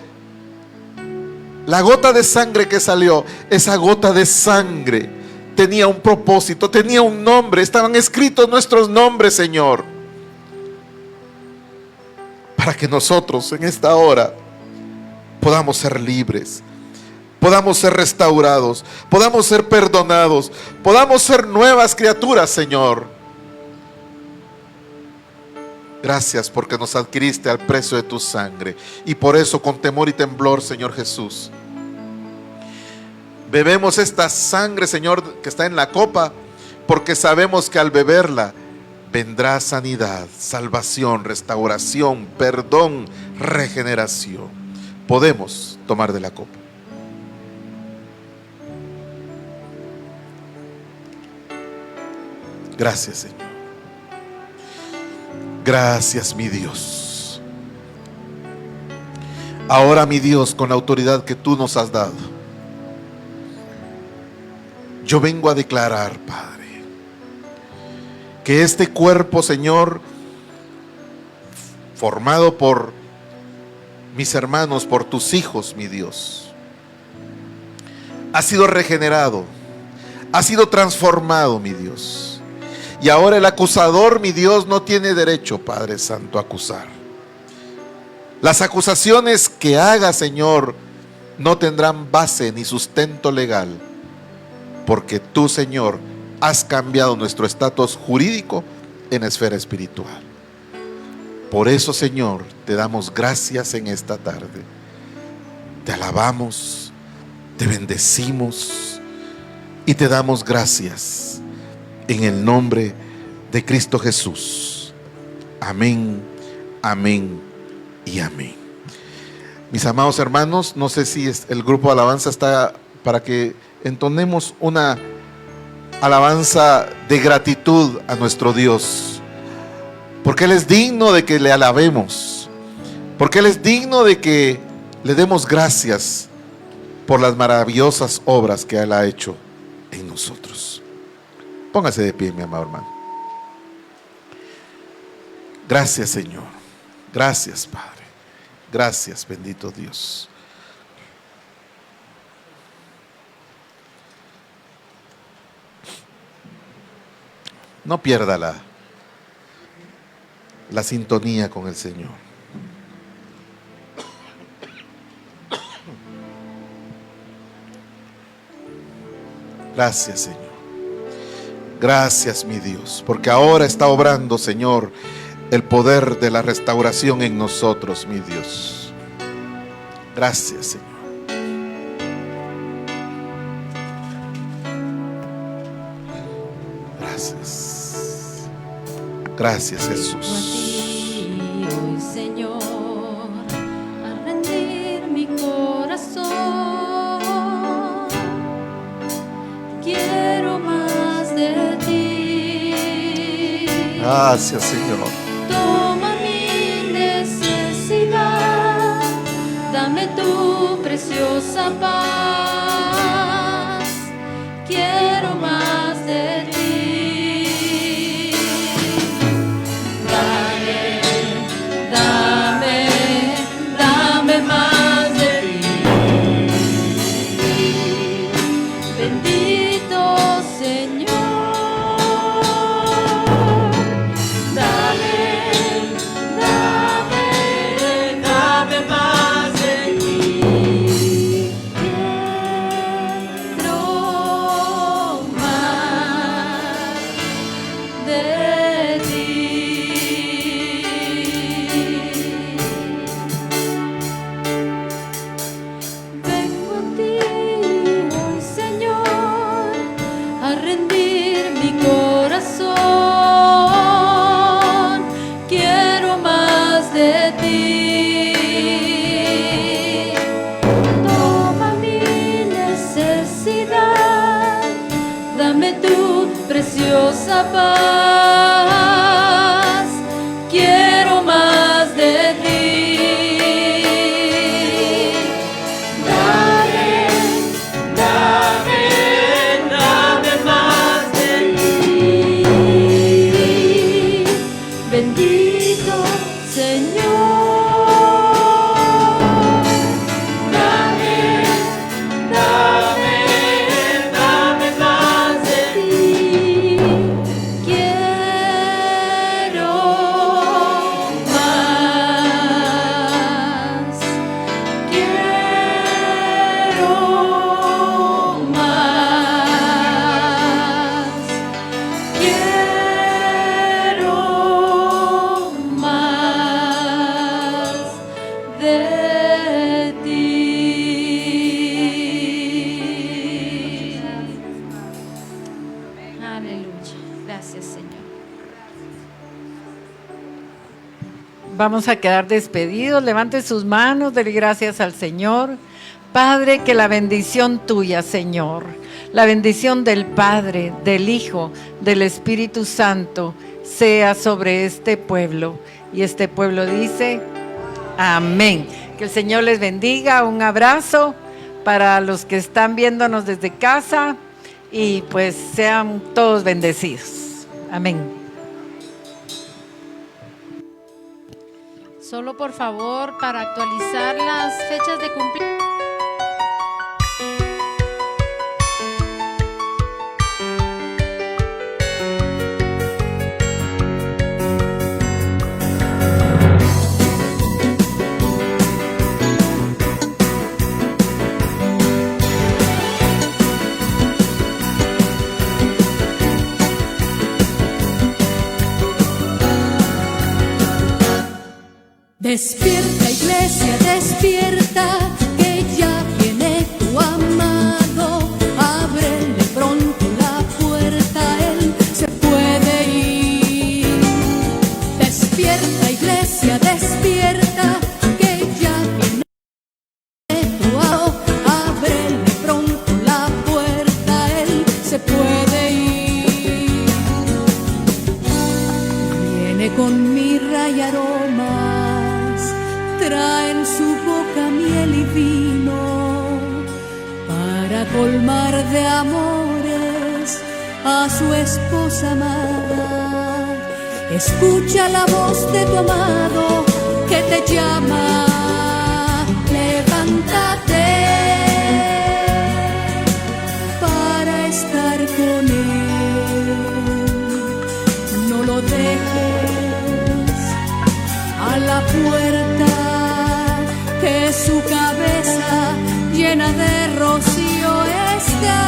la gota de sangre que salió, esa gota de sangre tenía un propósito, tenía un nombre, estaban escritos nuestros nombres, Señor, para que nosotros en esta hora podamos ser libres, podamos ser restaurados, podamos ser perdonados, podamos ser nuevas criaturas, Señor. Gracias porque nos adquiriste al precio de tu sangre, y por eso con temor y temblor, Señor Jesús, Bebemos esta sangre, Señor, que está en la copa, porque sabemos que al beberla vendrá sanidad, salvación, restauración, perdón, regeneración. Podemos tomar de la copa. Gracias, Señor. Gracias, mi Dios. Ahora, mi Dios, con la autoridad que tú nos has dado, yo vengo a declarar, Padre, que este cuerpo, Señor, formado por mis hermanos, por tus hijos, mi Dios, ha sido regenerado, ha sido transformado, mi Dios. Y ahora el acusador, mi Dios, no tiene derecho, Padre Santo, a acusar. Las acusaciones que haga, Señor, no tendrán base ni sustento legal, porque tú, Señor, has cambiado nuestro estatus jurídico en esfera espiritual. Por eso, Señor, te damos gracias en esta tarde. Te alabamos, te bendecimos y te damos gracias en el nombre de Cristo Jesús. Amén, amén y amén. Mis amados hermanos, no sé si el grupo de alabanza está para que entonemos una alabanza de gratitud a nuestro Dios, porque Él es digno de que le alabemos, porque Él es digno de que le demos gracias por las maravillosas obras que Él ha hecho en nosotros. Póngase de pie, mi amado hermano. Gracias, Señor. Gracias, Padre. Gracias, bendito Dios. No pierda la sintonía con el Señor. Gracias, Señor. Gracias, mi Dios, porque ahora está obrando, Señor, el poder de la restauración en nosotros, mi Dios. Gracias, Señor. Gracias. Gracias, Jesús. Hoy, Señor, a rendir mi corazón. Quiero más de ti. Gracias, Señor. Toma mi necesidad, dame tu preciosa paz. Quiero más de ti. Dame más de ti. Bendito Señor. Dame más de ti. Quiero más de ti. Vengo a ti hoy, Señor, a rendir mi corazón. Quiero más de ti. Toma mi necesidad, dame tu preciosa paz. Quiero más de ti. Dame más de ti. Bendito Señor. Dame más de ti. Quiero vamos a quedar despedidos. Levante sus manos, dele gracias al Señor. Padre, que la bendición tuya, Señor, la bendición del Padre, del Hijo, del Espíritu Santo, sea sobre este pueblo. Y este pueblo dice, amén. Que el Señor les bendiga. Un abrazo para los que están viéndonos desde casa y pues sean todos bendecidos. Amén. Solo por favor, para actualizar las fechas de cumpleaños. Despierta, iglesia, despierta, que ya viene tu amado. Ábrele pronto la puerta, él se puede ir. Despierta, iglesia, despierta, que ya viene tu amado. Ábrele pronto la puerta, él se puede ir. Viene con mirra y aromas, trae en su boca miel y vino, para colmar de amores a su esposa amada. Escucha la voz de tu amado que te llama, levántate para estar con él. No lo dejes a la puerta, que su cabeza llena de rocío está.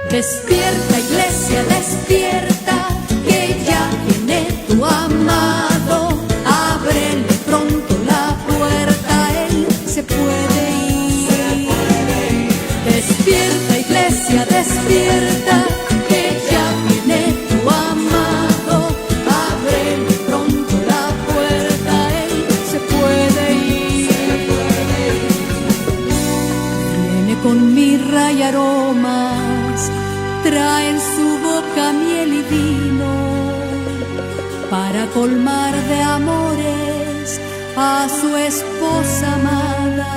Despierta, iglesia, despierta, que ya viene tu amado. Ábrele pronto la puerta, él se puede ir. Despierta, iglesia, despierta, que ya viene tu amado. Ábrele pronto la puerta, él se puede ir. Viene con mirra y aromas, trae en su boca miel y vino, para colmar de amores a su esposa amada.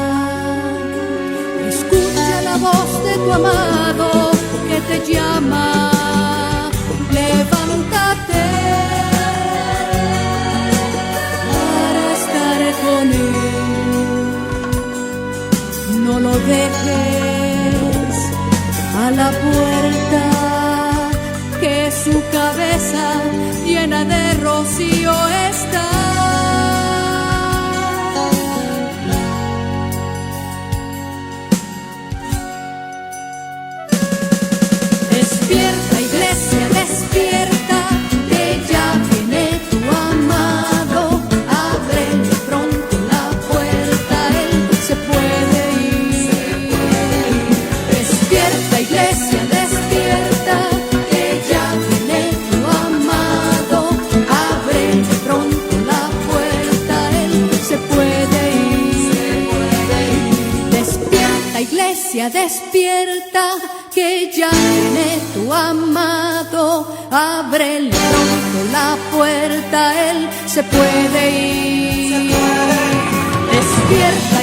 Escucha la voz de tu amado que te llama, levántate para estar con él. No lo dejes a la puerta, que su cabeza llena de rocío está. Despierta, iglesia, despierta, que ya viene tu amado. Ábrele pronto la puerta, él se puede ir. Despierta, iglesia, despierta, que ya viene tu amado. Ábrele pronto la puerta, él se puede ir. Despierta, iglesia, despierta, que ya viene tu amado. Ábrele pronto la puerta, él se puede ir. Despierta,